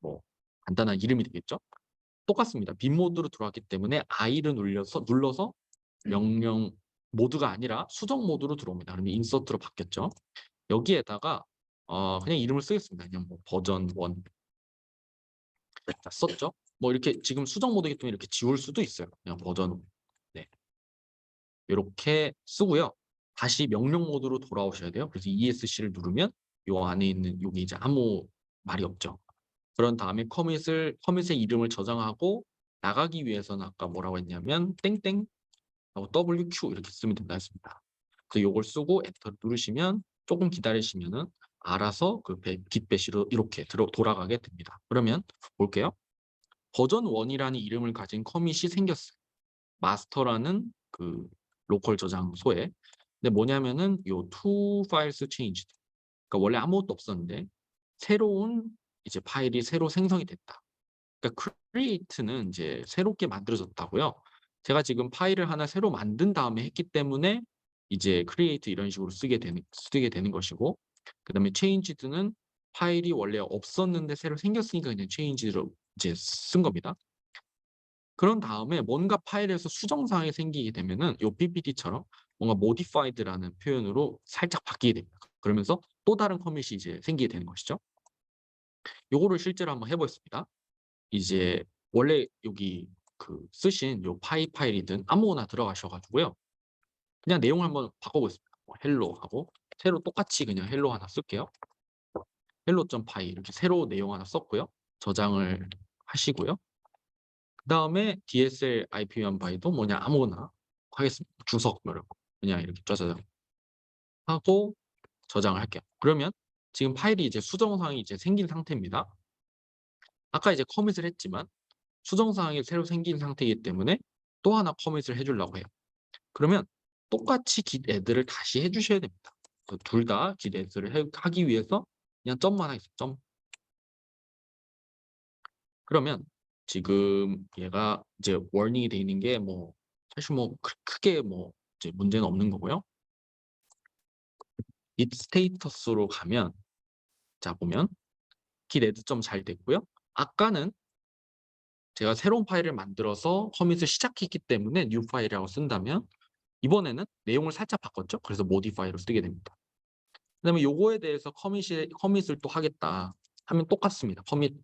뭐 간단한 이름이 되겠죠. 똑같습니다. 빈 모드로 들어왔기 때문에 I를 눌러서 명령 모드가 아니라 수정 모드로 들어옵니다. 그러면 인서트로 바뀌었죠. 여기에다가 그냥 이름을 쓰겠습니다. 그냥 뭐 버전 1 썼죠. 뭐 이렇게 지금 수정 모드이기 때문에 이렇게 지울 수도 있어요. 그냥 버전 1. 네. 이렇게 쓰고요. 다시 명령 모드로 돌아오셔야 돼요. 그래서 ESC를 누르면 요 안에 있는 여기 이제 아무 말이 없죠. 그런 다음에 커밋의 이름을 저장하고 나가기 위해서는 아까 뭐라고 했냐면 땡땡 하고 WQ 이렇게 쓰면 된다 했습니다. 그래서 요걸 쓰고 엔터를 누르시면 조금 기다리시면은 알아서 그 git bash로 이렇게 돌아가게 됩니다. 그러면 볼게요. 버전 1이라는 이름을 가진 커밋이 생겼어요. 마스터라는 그 로컬 저장소에. 근데 뭐냐면은 요 to files changed. 그러니까 원래 아무것도 없었는데 새로운 이제 파일이 새로 생성이 됐다. 그러니까 create는 이제 새롭게 만들어졌다고요. 제가 지금 파일을 하나 새로 만든 다음에 했기 때문에 이제 create 이런 식으로 쓰게 되는 것이고, 그다음에 changed는 파일이 원래 없었는데 새로 생겼으니까 그냥 change로 이제 쓴 겁니다. 그런 다음에 뭔가 파일에서 수정 사항이 생기게 되면은 요 PPT처럼 뭔가 modified라는 표현으로 살짝 바뀌게 됩니다. 그러면서 또 다른 커밋이 이제 생기게 되는 것이죠. 요거를 실제로 한번 해보겠습니다. 이제 원래 여기 그 쓰신 요 파일이든 아무거나 들어가셔 가지고요. 그냥 내용을 한번 바꿔보겠습니다. 뭐 헬로 하고 새로 똑같이 그냥 헬로 하나 쓸게요. hello.py 이렇게 새로 내용 하나 썼고요. 저장을 하시고요. 그다음에 DSL IP1 바이도 뭐냐 아무거나 하겠습니다. 주석 뭐 이런 거 그냥 이렇게 짜자잔 하고 저장을 할게요. 그러면 지금 파일이 이제 수정 사항이 이제 생긴 상태입니다. 아까 이제 커밋을 했지만 수정 사항이 새로 생긴 상태이기 때문에 또 하나 커밋을 해 주려고 해요. 그러면 똑같이 git add를 다시 해 주셔야 됩니다. 둘 다 git add를 하기 위해서 그냥 점만 하겠습니다. 점. 그러면 지금 얘가 이제 warning이 돼 있는 게 뭐 사실 뭐 크게 뭐 이제 문제는 없는 거고요. git status로 가면 자 보면 git add 점 잘 됐고요. 아까는 제가 새로운 파일을 만들어서 커밋을 시작했기 때문에 new 파일이라고 쓴다면 이번에는 내용을 살짝 바꿨죠. 그래서 modify로 쓰게 됩니다. 그다음에 요거에 대해서 커밋을 또 하겠다 하면 똑같습니다. 커밋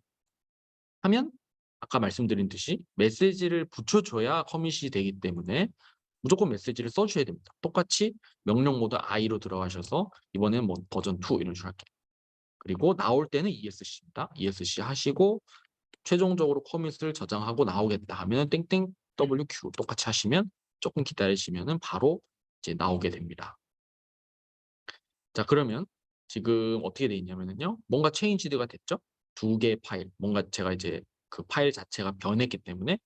하면 아까 말씀드린 듯이 메시지를 붙여줘야 커밋이 되기 때문에 무조건 메시지를 써주셔야 됩니다. 똑같이 명령 모드 I로 들어가셔서 이번에는 뭐 버전 2 이런 식으로 할게요. 그리고 나올 때는 ESC입니다. ESC 하시고 최종적으로 커밋을 저장하고 나오겠다 하면 땡땡 WQ 똑같이 하시면 조금 기다리시면은 바로 이제 나오게 됩니다. 자, 그러면 지금 어떻게 돼 있냐면요. 뭔가 changed가 됐죠? 두 개의 파일. 뭔가 제가 이제 그 파일 자체가 변했기 때문에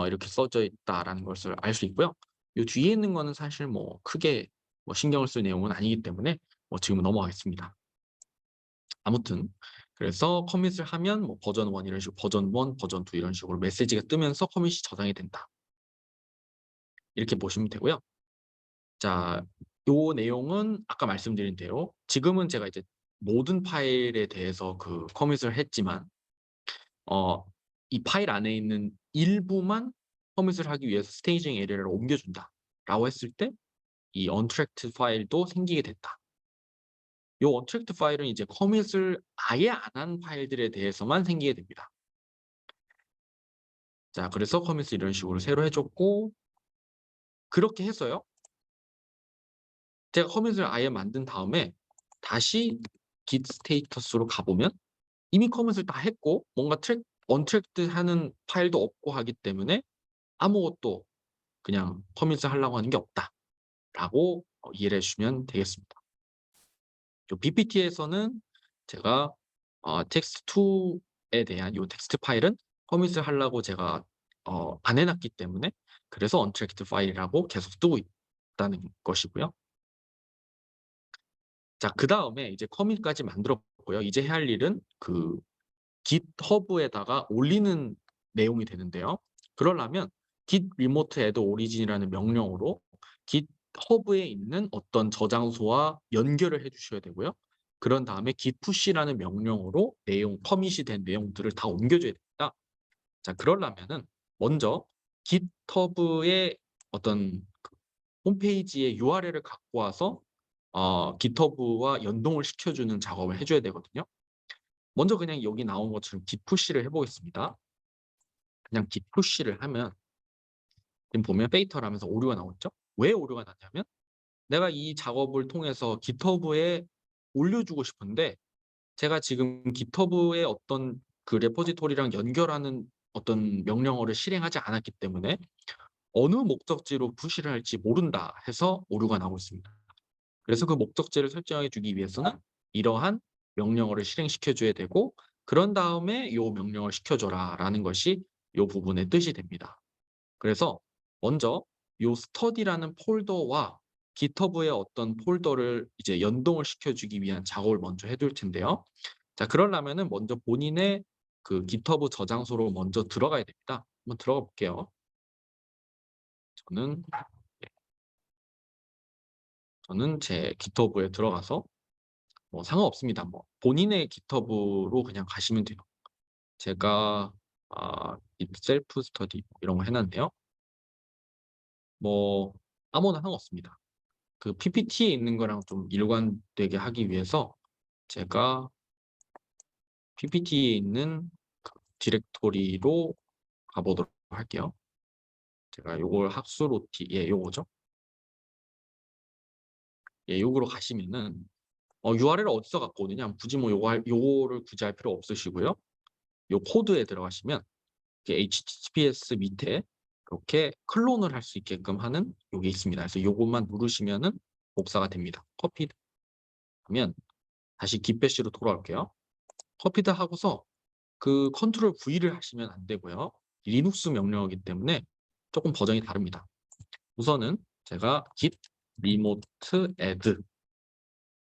이렇게 써져 있다라는 것을 알 수 있고요. 요 뒤에 있는 거는 사실 뭐 크게 뭐 신경을 쓸 내용은 아니기 때문에 지금은 넘어가겠습니다. 아무튼 그래서 커밋을 하면 뭐 버전 1 이런 식으로 버전 1, 버전 2 이런 식으로 메시지가 뜨면서 커밋이 저장이 된다. 이렇게 보시면 되고요. 자, 요 내용은 아까 말씀드린 대로 지금은 제가 이제 모든 파일에 대해서 그 커밋을 했지만 어 이 파일 안에 있는 일부만 커밋을 하기 위해서 스테이징 에리어를 옮겨준다라고 했을 때 이 언트랙트 파일도 생기게 됐다. 요 언트랙트 파일은 이제 커밋을 아예 안 한 파일들에 대해서만 생기게 됩니다. 자, 그래서 커밋을 이런 식으로 새로 해 줬고 그렇게 해서요. 제가 커밋을 아예 만든 다음에 다시 git 스테이터스로 가 보면 이미 커밋을 다 했고 뭔가 언트랙트 하는 파일도 없고 하기 때문에 아무것도 그냥 커밋을 하려고 하는 게 없다라고 이해를 해 주시면 되겠습니다. 요 BPT에서는 제가 text2에 대한 요 텍스트 파일은 커밋을 하려고 제가 안 해 놨기 때문에 그래서 언트랙트 파일이라고 계속 뜨고 있다는 것이고요. 자, 그다음에 이제 커밋까지 만들었고요. 이제 해야 할 일은 그 GitHub에다가 올리는 내용이 되는데요. 그러려면 git remote add origin이라는 명령으로 GitHub에 있는 어떤 저장소와 연결을 해 주셔야 되고요. 그런 다음에 git push라는 명령으로 커밋이 된 내용들을 다 옮겨 줘야 됩니다. 자, 그러려면은 먼저 GitHub의 어떤 그 홈페이지의 URL을 갖고 와서 GitHub와 연동을 시켜 주는 작업을 해 줘야 되거든요. 먼저 그냥 여기 나온 것처럼 git push를 해 보겠습니다. 그냥 git push를 하면 지금 보면 페이터라면서 오류가 나오죠. 왜 오류가 났냐면 내가 이 작업을 통해서 GitHub에 올려주고 싶은데 제가 지금 GitHub의 어떤 그 레포지토리랑 연결하는 어떤 명령어를 실행하지 않았기 때문에 어느 목적지로 푸시를 할지 모른다 해서 오류가 나오고 있습니다. 그래서 그 목적지를 설정해 주기 위해서는 이러한 명령어를 실행시켜 줘야 되고 그런 다음에 요 명령을 시켜 줘라라는 것이 요 부분의 뜻이 됩니다. 그래서 먼저 요 스터디라는 폴더와 GitHub의 어떤 폴더를 이제 연동을 시켜 주기 위한 작업을 먼저 해둘 텐데요. 자, 그러려면은 먼저 본인의 그 GitHub 저장소로 먼저 들어가야 됩니다. 한번 들어가 볼게요. 저는 저는 제 GitHub에 들어가서 뭐 상관없습니다. 뭐 본인의 GitHub로 그냥 가시면 돼요. 제가 git 셀프 스터디 이런 거 해 놨네요. 뭐 아무나 상관없습니다. 그 PPT에 있는 거랑 좀 일관되게 하기 위해서 제가 PPT에 있는 그 디렉토리로 가 보도록 할게요. 제가 요걸 학술 OT 요거죠. 요거로 가시면은 URL을 어디서 갖고 오느냐 굳이 뭐 요거를 굳이 할 필요 없으시고요. 요 코드에 들어가시면 이게 https 밑에 이렇게 클론을 할 수 있게끔 하는 요게 있습니다. 그래서 요것만 누르시면은 복사가 됩니다. 커피드 하면 다시 gitbash로 돌아올게요. 커피드 하고서 그 컨트롤 V를 하시면 안 되고요. 리눅스 명령어이기 때문에 조금 버전이 다릅니다. 우선은 제가 git remote add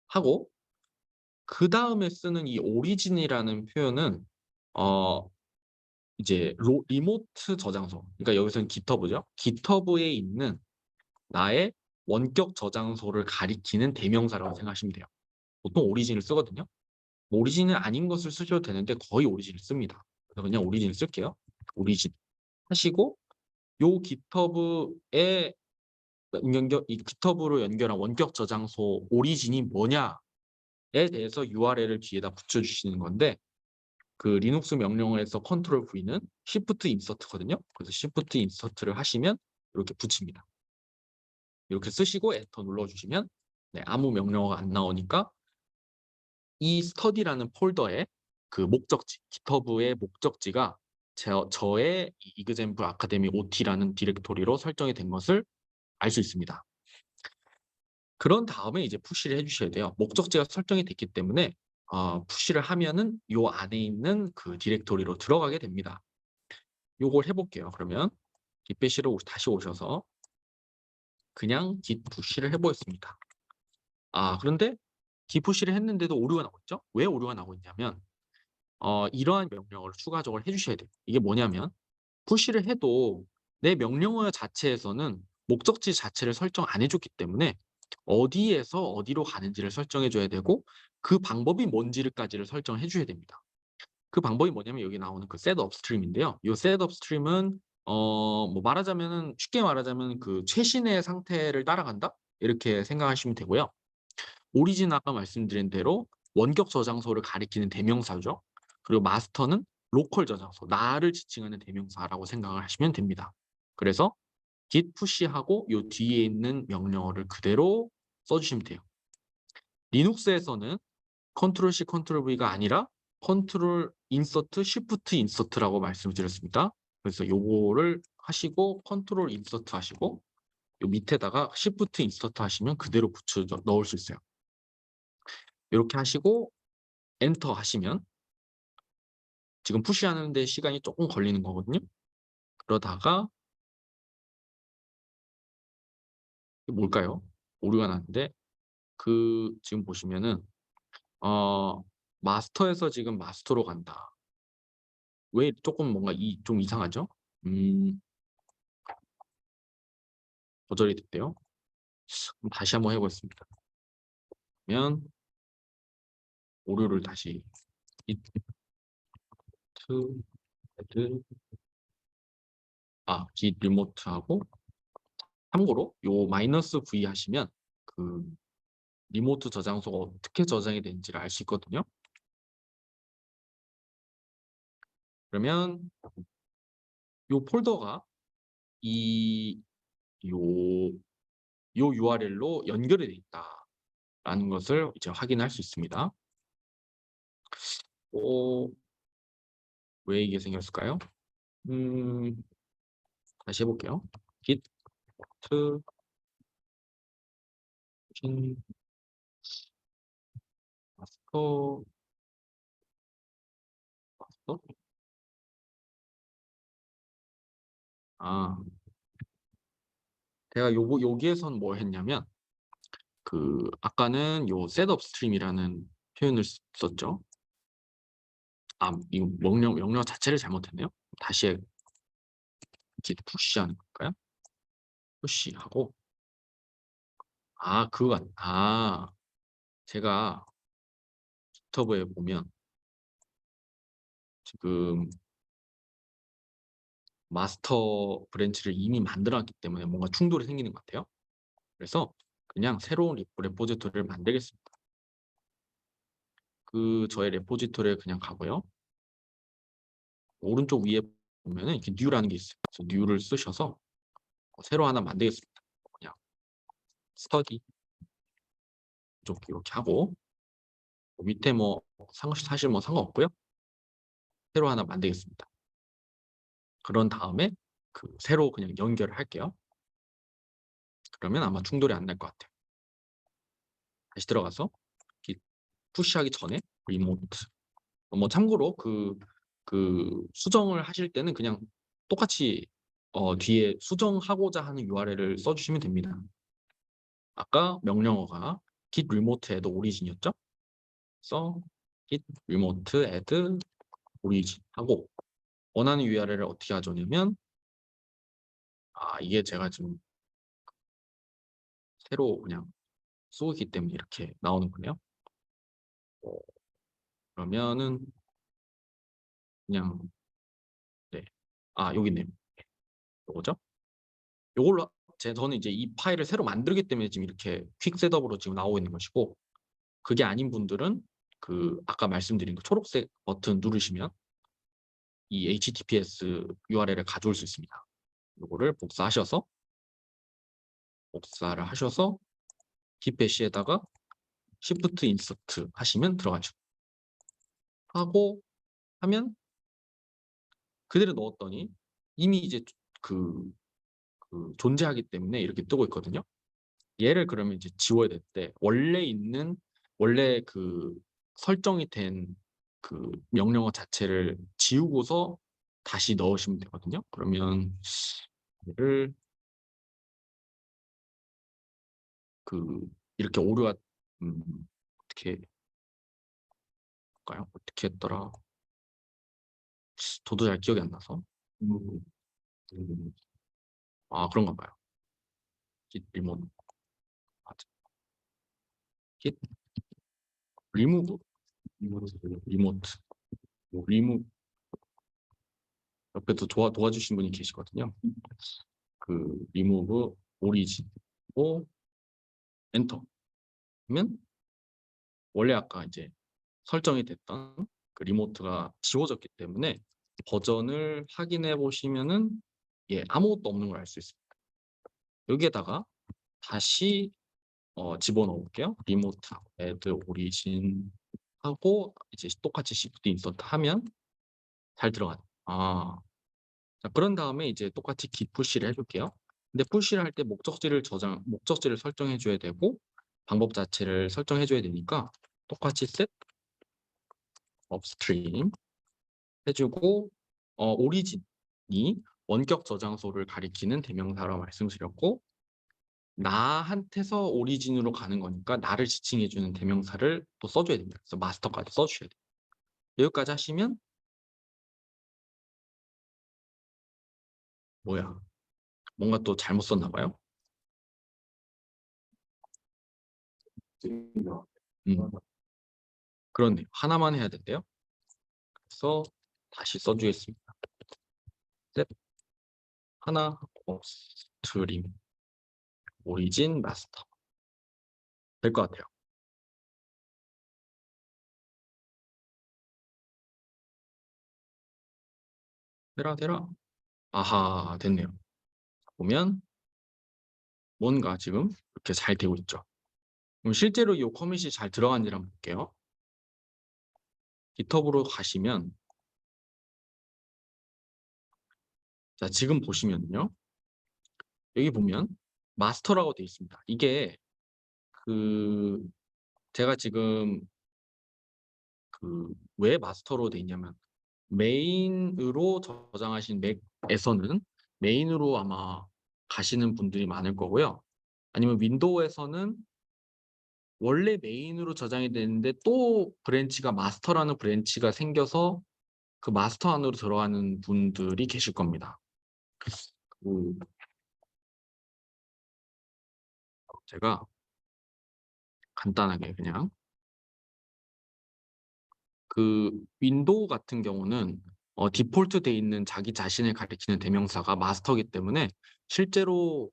하고 그다음에 쓰는 이 오리진이라는 표현은 어 이제 리모트 저장소, 그러니까 여기서는 GitHub죠. GitHub에 있는 나의 원격 저장소를 가리키는 대명사라고 생각하시면 돼요. 보통 오리진을 쓰거든요. 뭐 오리진은 아닌 것을 쓰셔도 되는데 거의 오리진을 씁니다. 그래서 그냥 오리진을 쓸게요. 오리진 하시고 요 GitHub에 이 GitHub로 연결한 원격 저장소 오리진이 뭐냐에 대해서 URL을 뒤에다 붙여 주시는 건데 그 리눅스 명령어에서 컨트롤 V는 Shift 인서트거든요. 그래서 Shift 인서트를 하시면 이렇게 붙입니다. 이렇게 쓰시고 엔터 눌러 주시면 네, 아무 명령어가 안 나오니까 이 스터디라는 폴더에 그 목적지, GitHub의 목적지가 저의 이그젬플 아카데미 OT라는 디렉토리로 설정이 된 것을 알 수 있습니다. 그런 다음에 이제 푸시를 해 주셔야 돼요. 목적지가 설정이 됐기 때문에 푸시를 하면은 요 안에 있는 그 디렉토리로 들어가게 됩니다. 요걸 해 볼게요, 그러면. 깃배시로 다시 오셔서 그냥 git push를 해 보겠습니다. 그런데 git push를 했는데도 오류가 나고 있죠. 왜 오류가 나고 있냐면 이러한 명령어를 추가적으로 해 주셔야 돼요. 이게 뭐냐면 푸시를 해도 내 명령어 자체에서는 목적지 자체를 설정 안 해 줬기 때문에 어디에서 어디로 가는지를 설정해 줘야 되고 그 방법이 뭔지를까지를 설정해 줘야 됩니다. 그 방법이 뭐냐면 여기 나오는 그 set upstream인데요. 이 set upstream은 뭐 말하자면은 쉽게 말하자면 그 최신의 상태를 따라간다? 이렇게 생각하시면 되고요. 오리진 아까 말씀드린 대로 원격 저장소를 가리키는 대명사죠. 그리고 마스터는 로컬 저장소, 나를 지칭하는 대명사라고 생각을 하시면 됩니다. 그래서 git push하고 요 뒤에 있는 명령어를 그대로 써주시면 돼요. 리눅스에서는 컨트롤 C, 컨트롤 V가 아니라 컨트롤 인서트, 시프트 인서트라고 말씀을 드렸습니다. 그래서 요거를 하시고 컨트롤 인서트 하시고 요 밑에다가 시프트 인서트 하시면 그대로 붙여 넣을 수 있어요. 이렇게 하시고 엔터 하시면 지금 푸시하는데 시간이 조금 걸리는 거거든요. 그러다가 뭘까요? 오류가 났는데 지금 보시면은 마스터에서 지금 마스터로 간다. 왜 조금 뭔가 좀 이상하죠? 거절이 됐대요. 그럼 다시 한번 해보겠습니다. 그러면 오류를 다시 git add git remote 하고 참고로 요 마이너스 V 하시면 그 리모트 저장소가 어떻게 저장이 되는지를 알 수 있거든요. 그러면 요 폴더가 이 요 URL로 연결이 돼 있다라는 것을 이제 확인할 수 있습니다. 왜 이게 생겼을까요? 다시 해볼게요. git master 아, 제가 여기에선 뭘 했냐면 아까는 요 setupstream이라는 표현을 썼죠. 이 명령 자체를 잘못했네요. 다시 git push 하는 걸까요? push하고 제가 깃허브에 보면 지금 마스터 브랜치를 이미 만들었기 때문에 뭔가 충돌이 생기는 것 같아요. 그래서 그냥 새로운 레포지토리를 만들겠습니다. 저의 레포지토리에 그냥 가고요. 오른쪽 위에 보면은 이렇게 new라는 게 있어요. 그래서 new를 쓰셔서 새로 하나 만들겠습니다. 그냥 study 이렇게 하고 밑에 사실 상관없고요. 새로 하나 만들겠습니다. 그런 다음에 새로 그냥 연결을 할게요. 그러면 아마 충돌이 안 날 것 같아요. 다시 들어가서 푸시하기 전에 리모트. 참고로 수정을 하실 때는 그냥 똑같이 뒤에 수정하고자 하는 URL을 써주시면 됩니다. 아까 명령어가 git remote add origin이었죠? 그래서 git remote add origin 하고 원하는 URL을 어떻게 하냐면 이게 제가 지금 새로 그냥 쏘기 때문에 이렇게 나오는 거네요. 그러면은 그냥 네. 여기 있네요. 요거죠? 요걸로 저는 이제 이 파일을 새로 만들기 때문에 지금 이렇게 퀵 셋업으로 지금 나오고 있는 것이고 그게 아닌 분들은 아까 말씀드린 초록색 버튼 누르시면 이 HTTPS URL을 가져올 수 있습니다. 요거를 복사를 하셔서 깃배시에다가 Shift Insert 하시면 들어가죠. 하고 하면 그대로 넣었더니 이미 이제 존재하기 때문에 이렇게 뜨고 있거든요. 얘를 그러면 이제 지워야 될 때 원래 설정이 된 명령어 자체를 지우고서 다시 넣으시면 되거든요. 그러면 얘를 이렇게 오류가 어떻게 할까요? 어떻게 했더라? 저도 잘 기억이 안 나서. 음. 아, 그런가 봐요. git remote. 맞아. git remove remote. remove. 옆에 또 도와주신 분이 계시거든요. remove origin 고 엔터 하면 원래 아까 이제 설정이 됐던 리모트가 지워졌기 때문에 버전을 확인해 보시면은 아무것도 없는 걸 알 수 있습니다. 여기에다가 다시 집어넣어 볼게요. 리모트 add origin 하고 이제 똑같이 shift insert 하면 잘 들어가요. 자, 그런 다음에 이제 똑같이 git push를 해줄게요. 근데 push를 할 때 목적지를 설정해 줘야 되고 방법 자체를 설정해 줘야 되니까 똑같이 set upstream 해주고 오리진이 원격 저장소를 가리키는 대명사라고 말씀드렸고 나한테서 오리진으로 가는 거니까 나를 지칭해주는 대명사를 또 써줘야 됩니다. 그래서 마스터까지 써주셔야 돼요. 여기까지 하시면 뭐야? 뭔가 또 잘못 썼나 봐요. 그렇네요. 하나만 해야 된대요. 그래서 다시 써주겠습니다. 셋 하나 스트림 오리진 마스터 될 것 같아요. 되라. 아하, 됐네요. 보면 뭔가 지금 이렇게 잘 되고 있죠. 그럼 실제로 이 커밋이 잘 들어간지 한번 볼게요. 깃허브로 가시면 자, 지금 보시면요. 여기 보면 마스터라고 되어 있습니다. 이게 제가 지금 왜 마스터로 되어 있냐면 메인으로 저장하신 맥에서는 메인으로 아마 가시는 분들이 많을 거고요. 아니면 윈도우에서는 원래 메인으로 저장이 되는데 또 브랜치가 마스터라는 브랜치가 생겨서 그 마스터 안으로 들어가는 분들이 계실 겁니다. 제가 간단하게 그냥 윈도우 같은 경우는 디폴트 돼 있는 자기 자신을 가리키는 대명사가 마스터이기 때문에 실제로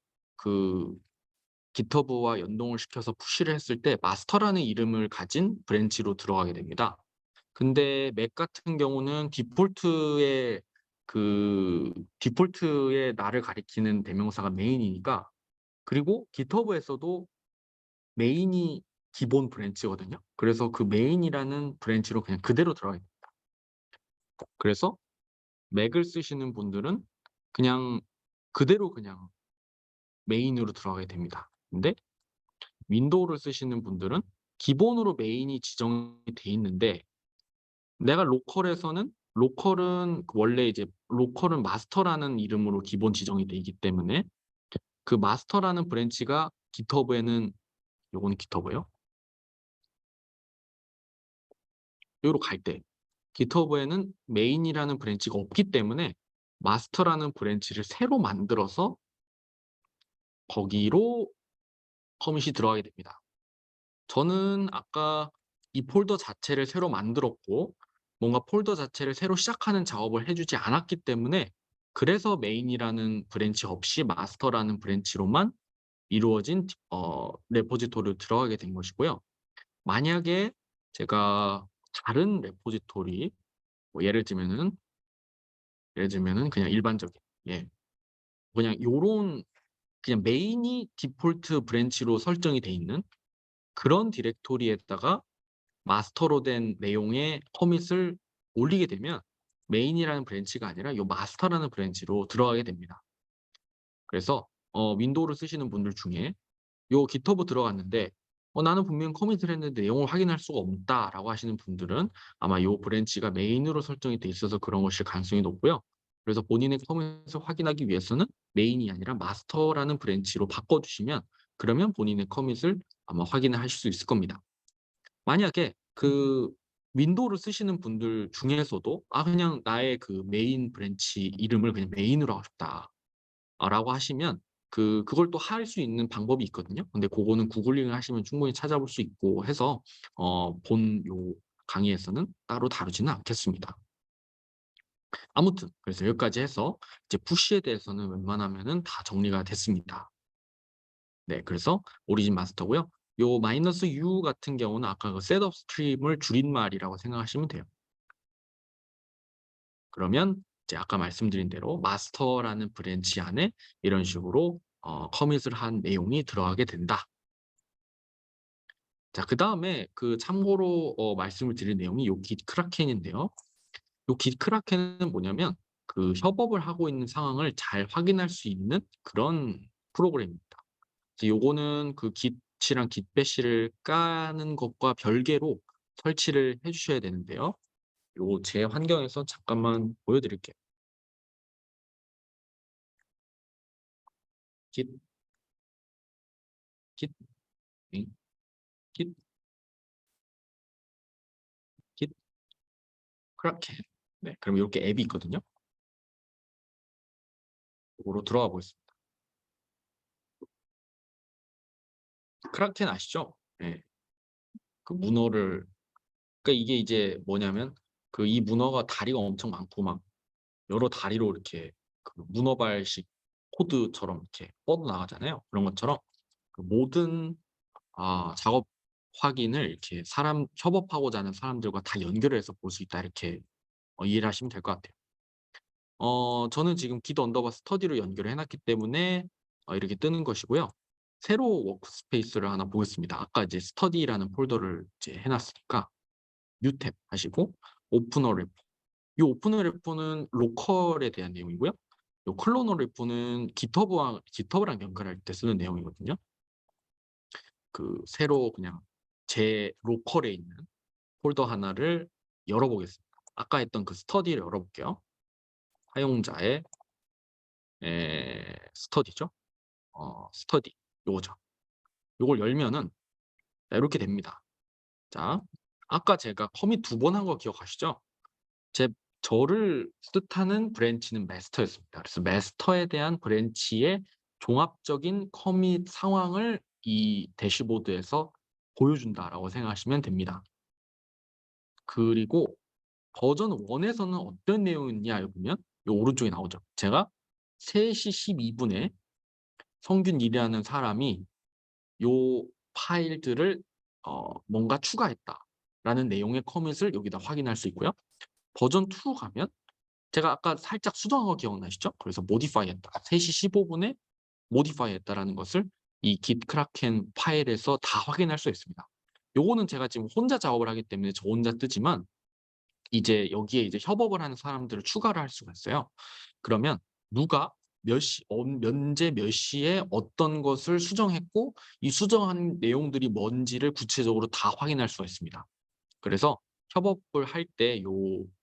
깃허브와 연동을 시켜서 푸시를 했을 때 마스터라는 이름을 가진 브랜치로 들어가게 됩니다. 근데 맥 같은 경우는 디폴트의 나를 가리키는 대명사가 메인이니까 그리고 깃허브에서도 메인이 기본 브랜치거든요. 그래서 그 메인이라는 브랜치로 그냥 그대로 들어가게 됩니다. 그래서 맥을 쓰시는 분들은 그냥 그대로 그냥 메인으로 들어가게 됩니다. 근데 윈도우를 쓰시는 분들은 기본으로 메인이 지정이 돼 있는데 내가 로컬은 원래 이제 로컬은 마스터라는 이름으로 기본 지정이 돼 있기 때문에 그 마스터라는 브랜치가 깃허브에는 요거는 깃허브예요. 요로 갈 때 깃허브에는 메인이라는 브랜치가 없기 때문에 마스터라는 브랜치를 새로 만들어서 거기로 커밋이 들어가게 됩니다. 저는 아까 이 폴더 자체를 새로 만들었고 뭔가 폴더 자체를 새로 시작하는 작업을 해주지 않았기 때문에 그래서 메인이라는 브랜치 없이 마스터라는 브랜치로만 이루어진 레포지토리로 들어가게 된 것이고요. 만약에 제가 다른 레포지토리 예를 들면은 그냥 일반적인 그냥 요런 그냥 메인이 디폴트 브랜치로 설정이 돼 있는 그런 디렉토리에다가 마스터로 된 내용의 커밋을 올리게 되면 메인이라는 브랜치가 아니라 요 마스터라는 브랜치로 들어가게 됩니다. 그래서 윈도우를 쓰시는 분들 중에 요 깃허브 들어갔는데 나는 분명 커밋을 했는데 내용을 확인할 수가 없다라고 하시는 분들은 아마 요 브랜치가 메인으로 설정이 돼 있어서 그런 것일 가능성이 높고요. 그래서 본인의 커밋을 확인하기 위해서는 메인이 아니라 마스터라는 브랜치로 바꿔 주시면 그러면 본인의 커밋을 아마 확인을 하실 수 있을 겁니다. 만약에 그 윈도우를 쓰시는 분들 중에서도 '아 그냥 나의 그 메인 브랜치 이름을 그냥 메인으로 하고 싶다.' 라고 하시면 그걸 또 할 수 있는 방법이 있거든요. 근데 고거는 구글링을 하시면 충분히 찾아볼 수 있고 해서 본 요 강의에서는 따로 다루지는 않겠습니다. 아무튼 그래서 여기까지 해서 이제 푸시에 대해서는 웬만하면은 다 정리가 됐습니다. 네, 그래서 오리진 마스터고요. 요 마이너스 U 같은 경우는 아까 그 셋업 스트림을 줄임말이라고 생각하시면 돼요. 그러면 이제 아까 말씀드린 대로 마스터라는 브랜치 안에 이런 식으로 커밋을 한 내용이 들어가게 된다. 자, 그다음에 참고로 말씀을 드릴 내용이 요 git 크라켄인데요. 요 git 크라켄은 뭐냐면 협업을 하고 있는 상황을 잘 확인할 수 있는 그런 프로그램입니다. 그래서 요거는 git이랑 gitbash를 까는 것과 별개로 설치를 해 주셔야 되는데요. 요 제 환경에서 잠깐만 보여 드릴게요. git git 네. git git 크라켄. 네, 그럼 요렇게 앱이 있거든요. 요거로 들어가 보겠습니다. 크라켄 아시죠? 예. 그 문어를 그러니까 이게 이제 뭐냐면 이 문어가 다리가 엄청 많고 막 여러 다리로 이렇게 문어발식 코드처럼 이렇게 뻗어나가잖아요. 그런 것처럼 모든 작업 확인을 이렇게 협업하고자 하는 사람들과 다 연결해서 볼 수 있다 이렇게 이해를 하시면 될 것 같아요. 저는 지금 git 언더바 스터디로 연결을 해 놨기 때문에 이렇게 뜨는 것이고요. 새로 워크스페이스를 하나 보겠습니다. 아까 이제 스터디라는 폴더를 이제 해 놨으니까 뉴 탭 하시고 오픈 어 레포. 이 오픈 어 레포는 로컬에 대한 내용이고요. 요 클론 어 레포는 깃허브랑 연결할 때 쓰는 내용이거든요. 새로 그냥 제 로컬에 있는 폴더 하나를 열어 보겠습니다. 아까 했던 스터디를 열어 볼게요. 사용자의 스터디죠. 스터디 요거죠. 요걸 열면은 자 이렇게 됩니다. 자, 아까 제가 커밋 2번 한 거 기억하시죠? 제 저를 뜻하는 브랜치는 마스터였습니다. 그래서 마스터에 대한 브랜치의 종합적인 커밋 상황을 이 대시보드에서 보여준다라고 생각하시면 됩니다. 그리고 버전 1에서는 어떤 내용이었냐 보면 요 오른쪽에 나오죠. 제가 3시 12분에 성균일이라는 사람이 요 파일들을 뭔가 추가했다라는 내용의 커밋을 여기다 확인할 수 있고요. 버전 2 가면 제가 아까 살짝 수정한 거 기억나시죠? 그래서 modify 했다. 3시 15분에 modify 했다라는 것을 이 git kraken 파일에서 다 확인할 수 있습니다. 요거는 제가 지금 혼자 작업을 하기 때문에 저 혼자 뜨지만 이제 여기에 이제 협업을 하는 사람들을 추가를 할 수가 있어요. 그러면 누가 언제 몇 시에 어떤 것을 수정했고 이 수정한 내용들이 뭔지를 구체적으로 다 확인할 수가 있습니다. 그래서 협업을 할 때 요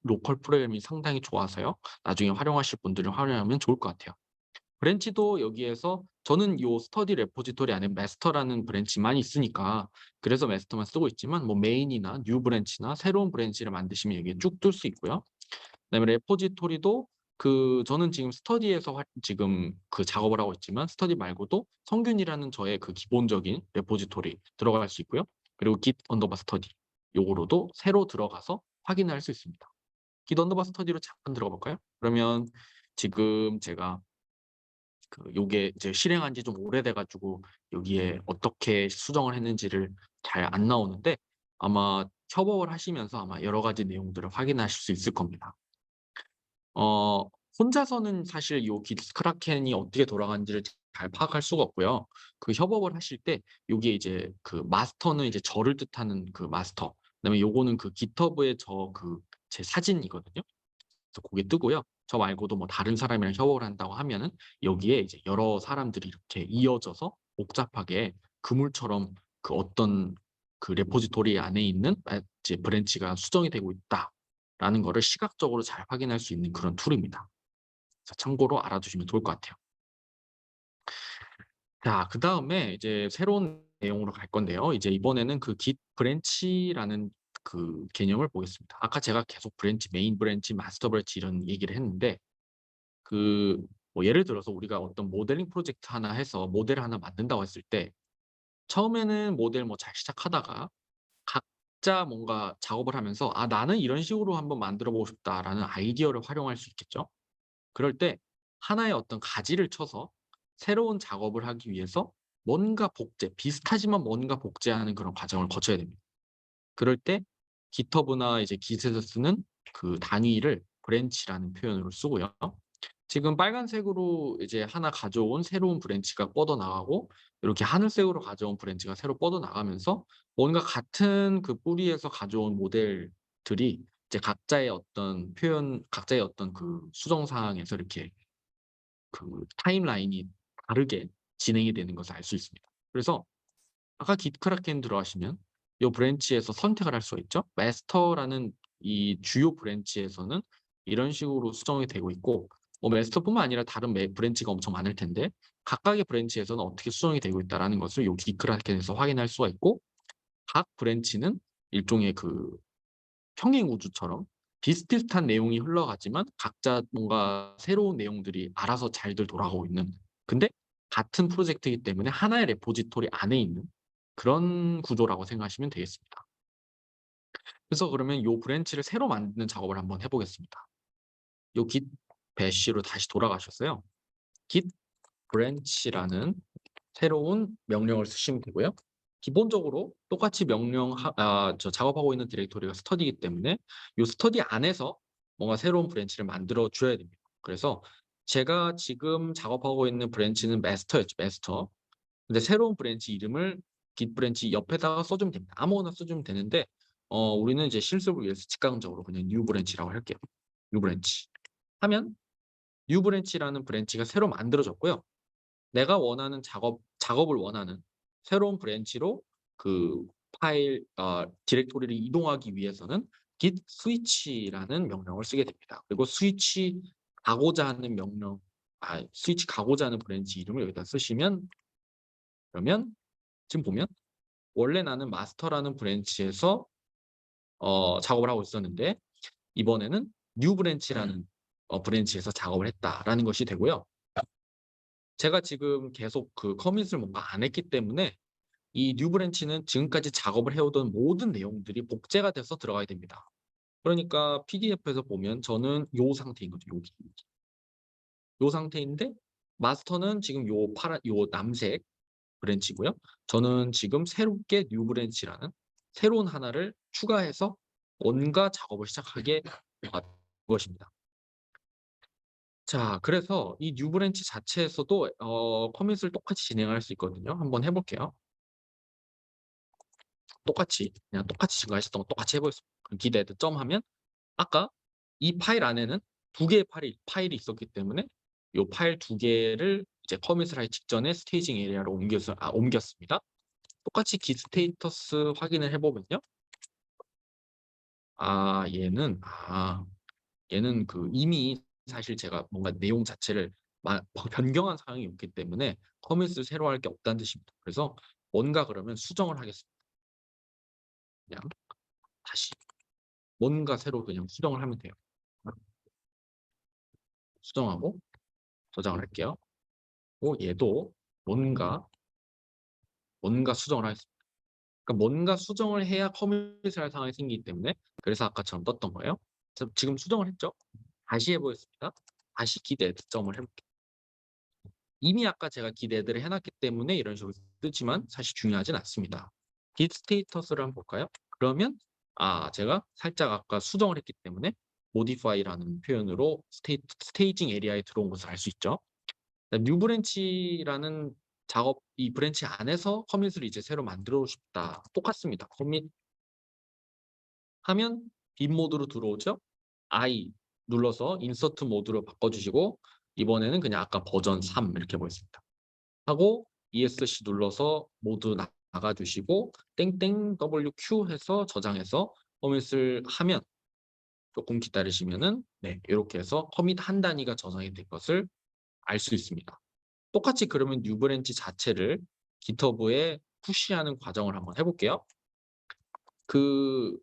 로컬 프로그램이 상당히 좋아서요. 나중에 활용하실 분들은 활용하면 좋을 것 같아요. 브랜치도 여기에서 저는 요 스터디 레포지토리 안에 마스터라는 브랜치만 있으니까 그래서 마스터만 쓰고 있지만 뭐 메인이나 뉴 브랜치나 새로운 브랜치를 만드시면 여기에 쭉 뜰 수 있고요. 그다음에 레포지토리도 저는 지금 스터디에서 지금 작업을 하고 있지만 스터디 말고도 성균이라는 저의 기본적인 레포지토리 들어갈 수 있고요. 그리고 git 언더바 스터디 요거로도 새로 들어가서 확인할 수 있습니다. git 언더바 스터디로 잠깐 들어가 볼까요? 그러면 지금 제가 요게 이제 실행한 지 좀 오래돼 가지고 여기에 어떻게 수정을 했는지를 잘 안 나오는데 아마 협업을 하시면서 아마 여러 가지 내용들을 확인하실 수 있을 겁니다. 어 혼자서는 사실 요 기스 크라켄이 어떻게 돌아가는지를 잘 파악할 수가 없고요. 협업을 하실 때 요게 이제 마스터는 이제 저를 뜻하는 마스터, 그다음에 요거는 깃허브의 제 사진이거든요. 그래서 고게 뜨고요. 저 말고도 뭐 다른 사람이랑 협업을 한다고 하면은 여기에 이제 여러 사람들이 이렇게 이어져서 복잡하게 그물처럼 어떤 레포지토리 안에 있는 이제 브랜치가 수정이 되고 있다라는 거를 시각적으로 잘 확인할 수 있는 그런 툴입니다. 자, 참고로 알아두시면 좋을 것 같아요. 자, 그다음에 이제 새로운 내용으로 갈 건데요. 이제 이번에는 그 Git 브랜치라는 그 개념을 보겠습니다. 아까 제가 계속 브랜치, 메인 브랜치, 마스터 브랜치 이런 얘기를 했는데 그 뭐 예를 들어서 우리가 어떤 모델링 프로젝트 하나 해서 모델을 하나 만든다고 했을 때 처음에는 모델 뭐 잘 시작하다가 각자 뭔가 작업을 하면서 '아 나는 이런 식으로 한번 만들어 보고 싶다.'라는 아이디어를 활용할 수 있겠죠. 그럴 때 하나의 어떤 가지를 쳐서 새로운 작업을 하기 위해서 뭔가 복제, 비슷하지만 뭔가 복제하는 그런 과정을 거쳐야 됩니다. 그럴 때 GitHub나 이제 Git에서 쓰는 그 단위를 브랜치라는 표현으로 쓰고요. 지금 빨간색으로 이제 하나 가져온 새로운 브랜치가 뻗어나가고 이렇게 하늘색으로 가져온 브랜치가 새로 뻗어나가면서 뭔가 같은 그 뿌리에서 가져온 모델들이 이제 각자의 어떤 표현, 각자의 어떤 그 수정 사항에서 이렇게 그 타임라인이 다르게 진행이 되는 것을 알 수 있습니다. 그래서 아까 gitkraken 들어가시면 요 브랜치에서 선택을 할 수가 있죠. 마스터라는 이 주요 브랜치에서는 이런 식으로 수정이 되고 있고 뭐 마스터뿐만 아니라 다른 브랜치가 엄청 많을 텐데 각각의 브랜치에서는 어떻게 수정이 되고 있다라는 것을 요 gitkraken에서 확인할 수가 있고 각 브랜치는 일종의 그 평행 우주처럼 비슷비슷한 내용이 흘러가지만 각자 뭔가 새로운 내용들이 알아서 잘들 돌아가고 있는 근데 같은 프로젝트이기 때문에 하나의 레포지토리 안에 있는 그런 구조라고 생각하시면 되겠습니다. 그래서 그러면 요 브랜치를 새로 만드는 작업을 한번 해 보겠습니다. 요 git bash로 다시 돌아가셔서요. git branch라는 새로운 명령을 쓰시면 되고요. 기본적으로 똑같이 작업하고 있는 디렉토리가 스터디이기 때문에 요 스터디 안에서 뭔가 새로운 브랜치를 만들어 줘야 됩니다. 그래서 제가 지금 작업하고 있는 브랜치는 마스터였죠, 마스터. 근데 새로운 브랜치 이름을 git 브랜치 옆에다가 써주면 됩니다. 아무거나 써주면 되는데 우리는 이제 실습을 위해서 직관적으로 그냥 new 브랜치라고 할게요. new 브랜치 하면 new 브랜치라는 브랜치가 새로 만들어졌고요. 내가 원하는 작업을 원하는 새로운 브랜치로 그 디렉토리를 이동하기 위해서는 git switch라는 명령을 쓰게 됩니다. 그리고 스위치 가고자 하는 브랜치 이름을 여기다 쓰시면 그러면 지금 보면 원래 나는 마스터라는 브랜치에서 작업을 하고 있었는데 이번에는 new 브랜치라는 브랜치에서 작업을 했다라는 것이 되고요. 제가 지금 계속 그 커밋을 뭔가 안 했기 때문에 이 뉴 브랜치는 지금까지 작업을 해오던 모든 내용들이 복제가 돼서 들어가야 됩니다. 그러니까 PDF에서 보면 저는 요 상태인 거죠. 여기. 요 상태인데 마스터는 지금 요 남색 브랜치고요. 저는 지금 새롭게 뉴 브랜치라는 새로운 하나를 추가해서 뭔가 작업을 시작하게 된 것입니다. 자, 그래서 이 뉴 브랜치 자체에서도 커밋을 똑같이 진행할 수 있거든요. 한번 해 볼게요. 그냥 똑같이 지금 하셨던 거 똑같이 해 보겠습니다. 그럼 git add 점 하면 아까 이 파일 안에는 두 개의 파일이 있었기 때문에 요 파일 두 개를 이제 커밋을 하기 직전에 스테이징 에리아로 옮겼습니다. 똑같이 git 스테이터스 확인을 해 보면요. 아 얘는 그 이미 사실 제가 뭔가 내용 자체를 변경한 사항이 없기 때문에 커밋을 새로 할 게 없다는 뜻입니다. 그래서 뭔가 그러면 수정을 하겠습니다. 그냥 다시 뭔가 새로 그냥 수정을 하면 돼요. 수정하고 저장을 할게요. 얘도 뭔가 수정을 하겠습니다. 그러니까 뭔가 수정을 해야 커밋을 할 상황이 생기기 때문에 그래서 아까처럼 떴던 거예요. 지금 수정을 했죠. 다시 해보겠습니다. 다시 git add 점을 해볼게요. 이미 아까 제가 git add를 해놨기 때문에 이런 식으로 뜨지만 사실 중요하진 않습니다. git 스테이터스를 한번 볼까요? 그러면 제가 살짝 아까 수정을 했기 때문에 modify라는 표현으로 스테이징 에리아에 들어온 것을 알 수 있죠. 뉴 브랜치라는 이 브랜치 안에서 커밋을 이제 새로 만들고 싶다. 똑같습니다. 커밋 하면 빈 모드로 들어오죠. I 눌러서 인서트 모드로 바꿔주시고 이번에는 그냥 아까 버전 3 이렇게 보겠습니다. 하고 ESC 눌러서 모드 나가주시고 땡땡 WQ 해서 저장해서 커밋을 하면 조금 기다리시면은 네, 이렇게 해서 커밋 한 단위가 저장이 된 것을 알 수 있습니다. 똑같이 그러면 뉴 브랜치 자체를 GitHub에 푸시하는 과정을 한번 해볼게요. 그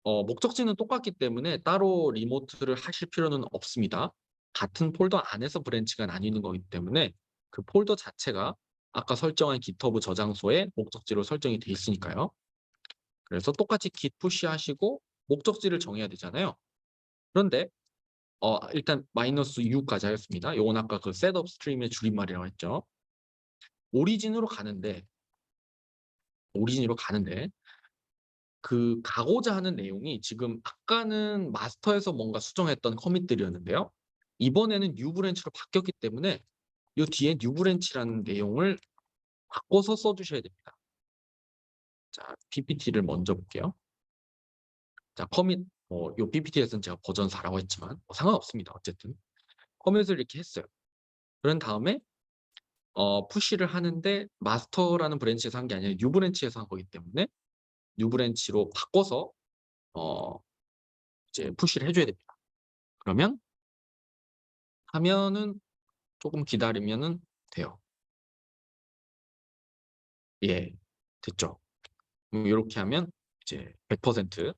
목적지는 똑같기 때문에 따로 리모트를 하실 필요는 없습니다. 같은 폴더 안에서 브랜치가 나뉘는 거기 때문에 그 폴더 자체가 아까 설정한 GitHub 저장소에 목적지로 설정이 돼 있으니까요. 그래서 똑같이 git push 하시고 목적지를 정해야 되잖아요. 그런데 일단 -u까지 하였습니다. 요건 아까 그 셋업 스트림의 줄임말이라고 했죠. 오리진으로 가는데 그 가고자 하는 내용이 지금 아까는 마스터에서 뭔가 수정했던 커밋들이었는데요. 이번에는 뉴 브랜치로 바뀌었기 때문에 요 뒤에 뉴 브랜치라는 내용을 바꿔서 써 주셔야 됩니다. 자, PPT를 먼저 볼게요. 자, 커밋 요 PPT에서는 제가 버전 4라고 했지만 상관없습니다. 어쨌든 커밋을 이렇게 했어요. 그런 다음에 푸시를 하는데 마스터라는 브랜치에서 한 게 아니라 뉴 브랜치에서 한 거기 때문에 뉴 브랜치로 바꿔서 어 이제 푸시를 해 줘야 됩니다. 그러면 하면은 조금 기다리면은 돼요. 예. 됐죠. 요렇게 하면 이제 100%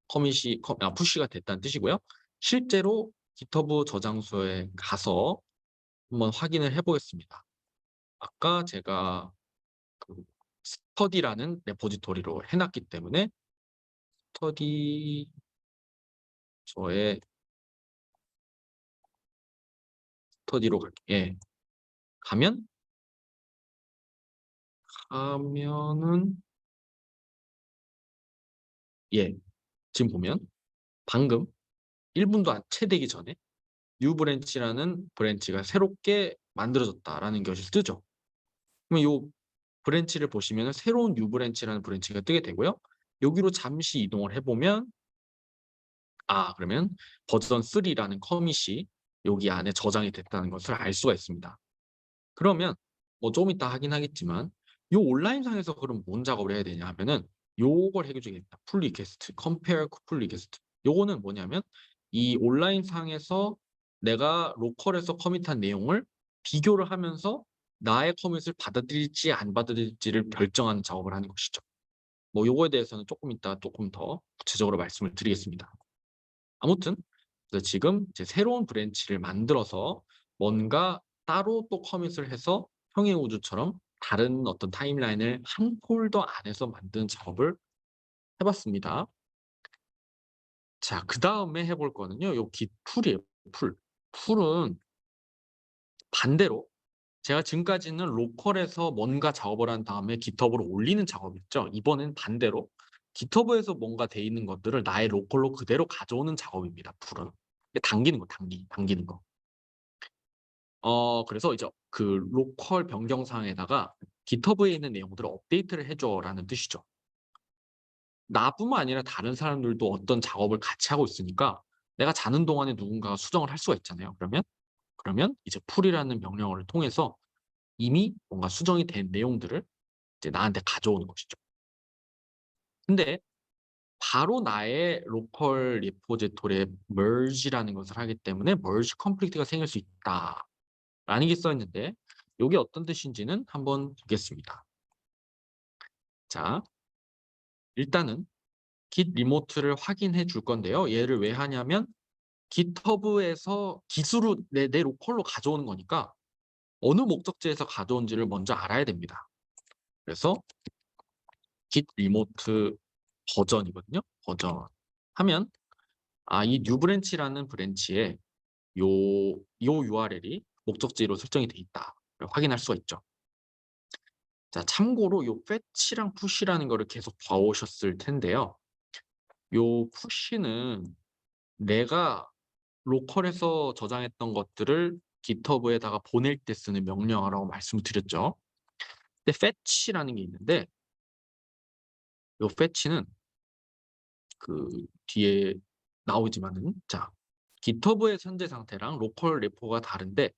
커밋이 푸시가 됐다는 뜻이고요. 실제로 GitHub 저장소에 가서 한번 확인을 해 보겠습니다. 아까 제가 그 스터디라는 레포지토리로 해 놨기 때문에 스터디 저의 스터디로 갈게요. 예. 가면 하면은 예. 지금 보면 방금 1 분도 채 되기 전에 뉴 브랜치라는 브랜치가 새롭게 만들어졌다라는 것이 뜨죠. 그러면 요 브랜치를 보시면은 새로운 뉴 브랜치라는 브랜치가 뜨게 되고요. 여기로 잠시 이동을 해 보면 그러면 버전 3라는 커밋이 여기 안에 저장이 됐다는 것을 알 수가 있습니다. 그러면 좀 이따 하긴 하겠지만 요 온라인상에서 그럼 뭔 작업을 해야 되냐 하면은 요걸 해 주겠다. 풀 리퀘스트, compare 풀 리퀘스트. 요거는 뭐냐면 이 온라인상에서 내가 로컬에서 커밋한 내용을 비교를 하면서 나의 커밋을 받아들일지 안 받아들일지를 결정하는 작업을 하는 것이죠. 요거에 대해서는 조금 이따 조금 더 구체적으로 말씀을 드리겠습니다. 아무튼 그래서 지금 이제 새로운 브랜치를 만들어서 뭔가 따로 또 커밋을 해서 평행 우주처럼 다른 어떤 타임라인을 한 폴더 안에서 만드는 작업을 해 봤습니다. 자, 그다음에 해볼 거는요. 요 git 풀이에요, 풀. 풀은 반대로 제가 지금까지는 로컬에서 뭔가 작업을 한 다음에 GitHub으로 올리는 작업이었죠. 이번엔 반대로 GitHub에서 뭔가 돼 있는 것들을 나의 로컬로 그대로 가져오는 작업입니다, 풀은. 당기는 거, 당기는 거. 그래서 이제 그 로컬 변경사항에다가 "GitHub에 있는 내용들을 업데이트를 해 줘."라는 뜻이죠. 나뿐만 아니라 다른 사람들도 어떤 작업을 같이 하고 있으니까 내가 자는 동안에 누군가가 수정을 할 수가 있잖아요. 그러면 이제 풀이라는 명령어를 통해서 이미 뭔가 수정이 된 내용들을 이제 나한테 가져오는 것이죠. 근데 바로 나의 로컬 리포지토리에 merge라는 것을 하기 때문에 merge conflict가 생길 수 있다라는 게 써 있는데 요게 어떤 뜻인지는 한번 보겠습니다. 자, 일단은 git 리모트를 확인해 줄 건데요. 얘를 왜 하냐면 GitHub에서 git으로 내 로컬로 가져오는 거니까 어느 목적지에서 가져온지를 먼저 알아야 됩니다. 그래서 git 리모트 버전이거든요. 버전 하면 이 뉴 브랜치라는 브랜치에 요 URL이 목적지로 설정이 돼 있다를 확인할 수가 있죠. 자, 참고로 요 fetch랑 push라는 거를 계속 봐 오셨을 텐데요. 요 push는 내가 로컬에서 저장했던 것들을 GitHub에다가 보낼 때 쓰는 명령어라고 말씀을 드렸죠. 근데 fetch라는 게 있는데 요 fetch는 그 뒤에 나오지만은 자, GitHub의 현재 상태랑 로컬 레포가 다른데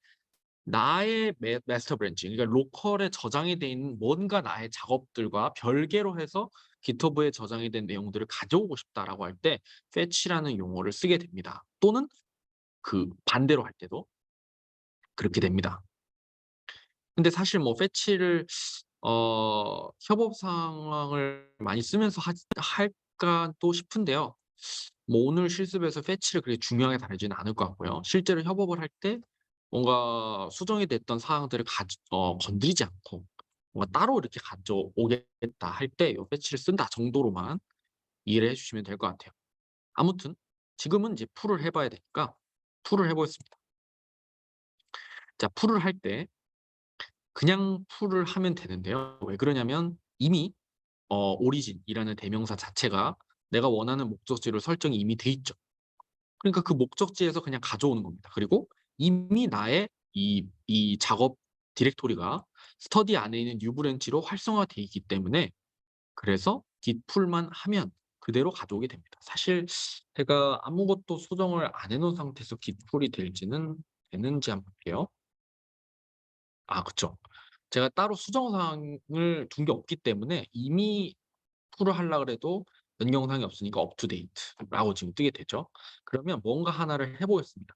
나의 마스터 브랜치 그러니까 로컬에 저장이 돼 있는 뭔가 나의 작업들과 별개로 해서 GitHub에 저장이 된 내용들을 가져오고 싶다라고 할 때 fetch라는 용어를 쓰게 됩니다. 또는 그 반대로 할 때도 그렇게 됩니다. 근데 사실 뭐 fetch를 협업 상황을 많이 쓰면서 할까 또 싶은데요. 뭐 오늘 실습에서 fetch를 그렇게 중요하게 다루지는 않을 것 같고요. 실제로 협업을 할 때 뭔가 수정이 됐던 사항들을 건드리지 않고 뭔가 따로 이렇게 가져오겠다 할 때 요 fetch를 쓴다 정도로만 이해를 해 주시면 될 것 같아요. 아무튼 지금은 이제 풀을 해 봐야 되니까 풀을 해 보겠습니다. 자, 풀을 할 때 그냥 풀을 하면 되는데요. 왜 그러냐면 이미 오리진이라는 대명사 자체가 내가 원하는 목적지로 설정이 이미 돼 있죠. 그러니까 그 목적지에서 그냥 가져오는 겁니다. 그리고 이미 나의 이 작업 디렉토리가 스터디 안에 있는 뉴 브랜치로 활성화돼 있기 때문에 그래서 git 풀만 하면 그대로 가져오게 됩니다. 사실 제가 아무것도 수정을 안 해 놓은 상태에서 git 풀이 되는지 한번 볼게요. 아, 그쵸. 제가 따로 수정 사항을 둔 게 없기 때문에 이미 풀을 하려 그래도 변경사항이 없으니까 up to date라고 지금 뜨게 되죠. 그러면 뭔가 하나를 해 보겠습니다.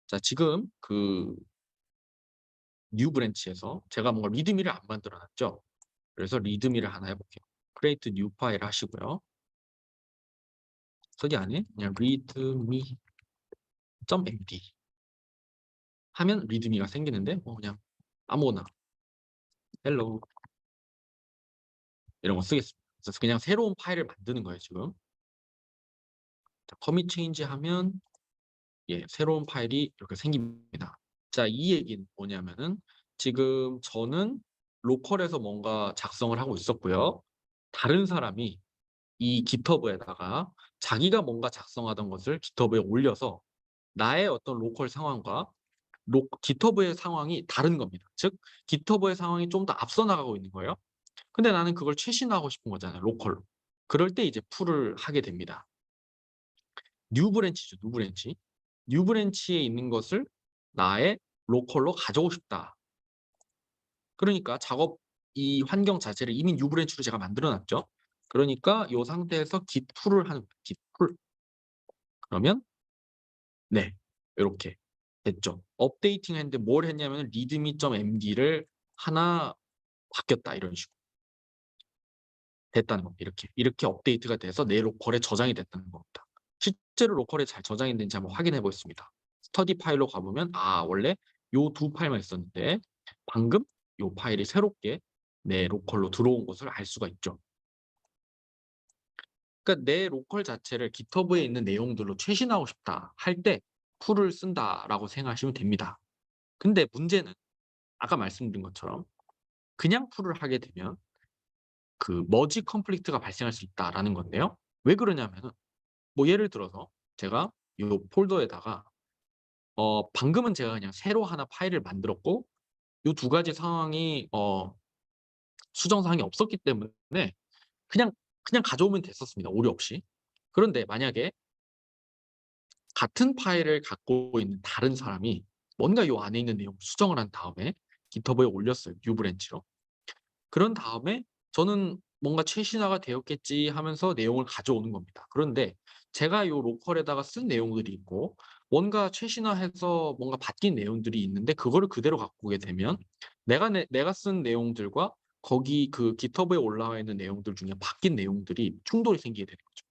자, 지금 그 뉴 브랜치에서 제가 뭔가 리드미를 안 만들어 놨죠. 그래서 리드미를 하나 해 볼게요. create new 파일 하시고요. 거기 안에 그냥 readme.md 하면 리드미가 생기는데 그냥 아무거나 hello 이런 거 쓰겠습니다. 그래서 그냥 새로운 파일을 만드는 거예요, 지금. 자, commit change 하면 새로운 파일이 이렇게 생깁니다. 자, 이 얘기는 뭐냐면은 지금 저는 로컬에서 뭔가 작성을 하고 있었고요. 다른 사람이 이 GitHub에다가 자기가 뭔가 작성하던 것을 GitHub에 올려서 나의 어떤 로컬 상황과 GitHub의 상황이 다른 겁니다. 즉 GitHub의 상황이 좀 더 앞서 나가고 있는 거예요. 근데 나는 그걸 최신화하고 싶은 거잖아요, 로컬로. 그럴 때 이제 풀을 하게 됩니다. 뉴 브랜치죠, 뉴 브랜치. 뉴 브랜치에 있는 것을 나의 로컬로 가져오고 싶다. 그러니까 이 환경 자체를 이미 뉴 브랜치로 제가 만들어 놨죠. 그러니까 이 상태에서 git pull을 하는 거예요. git pull. 그러면 요렇게 됐죠. 업데이팅 했는데 뭘 했냐면 readme.md를 하나 바뀌었다 이런 식으로 됐다는 겁니다. 이렇게 업데이트가 돼서 내 로컬에 저장이 됐다는 겁니다. 실제로 로컬에 잘 저장이 됐는지 한번 확인해 보겠습니다. 스터디 파일로 가보면 원래 요 두 파일만 있었는데 방금 요 파일이 새롭게 내 로컬로 들어온 것을 알 수가 있죠. 그러니까 내 로컬 자체를 GitHub에 있는 내용들로 최신화하고 싶다 할 때 풀을 쓴다라고 생각하시면 됩니다. 근데 문제는 아까 말씀드린 것처럼 그냥 풀을 하게 되면 그 머지 컨플릭트가 발생할 수 있다라는 건데요. 왜 그러냐면은 뭐 예를 들어서 제가 요 폴더에다가 방금은 제가 그냥 새로 하나 파일을 만들었고 요 두 가지 상황이 수정 사항이 없었기 때문에 그냥 가져오면 됐었습니다, 오류 없이. 그런데 만약에 같은 파일을 갖고 있는 다른 사람이 뭔가 요 안에 있는 내용을 수정을 한 다음에 GitHub에 올렸어요, 뉴 브랜치로. 그런 다음에 저는 '뭔가 최신화가 되었겠지.' 하면서 내용을 가져오는 겁니다. 그런데 제가 요 로컬에다가 쓴 내용들이 있고 뭔가 최신화해서 뭔가 바뀐 내용들이 있는데 그거를 그대로 갖고 오게 되면 내가 쓴 내용들과 거기 그 GitHub에 올라와 있는 내용들 중에 바뀐 내용들이 충돌이 생기게 되는 거죠.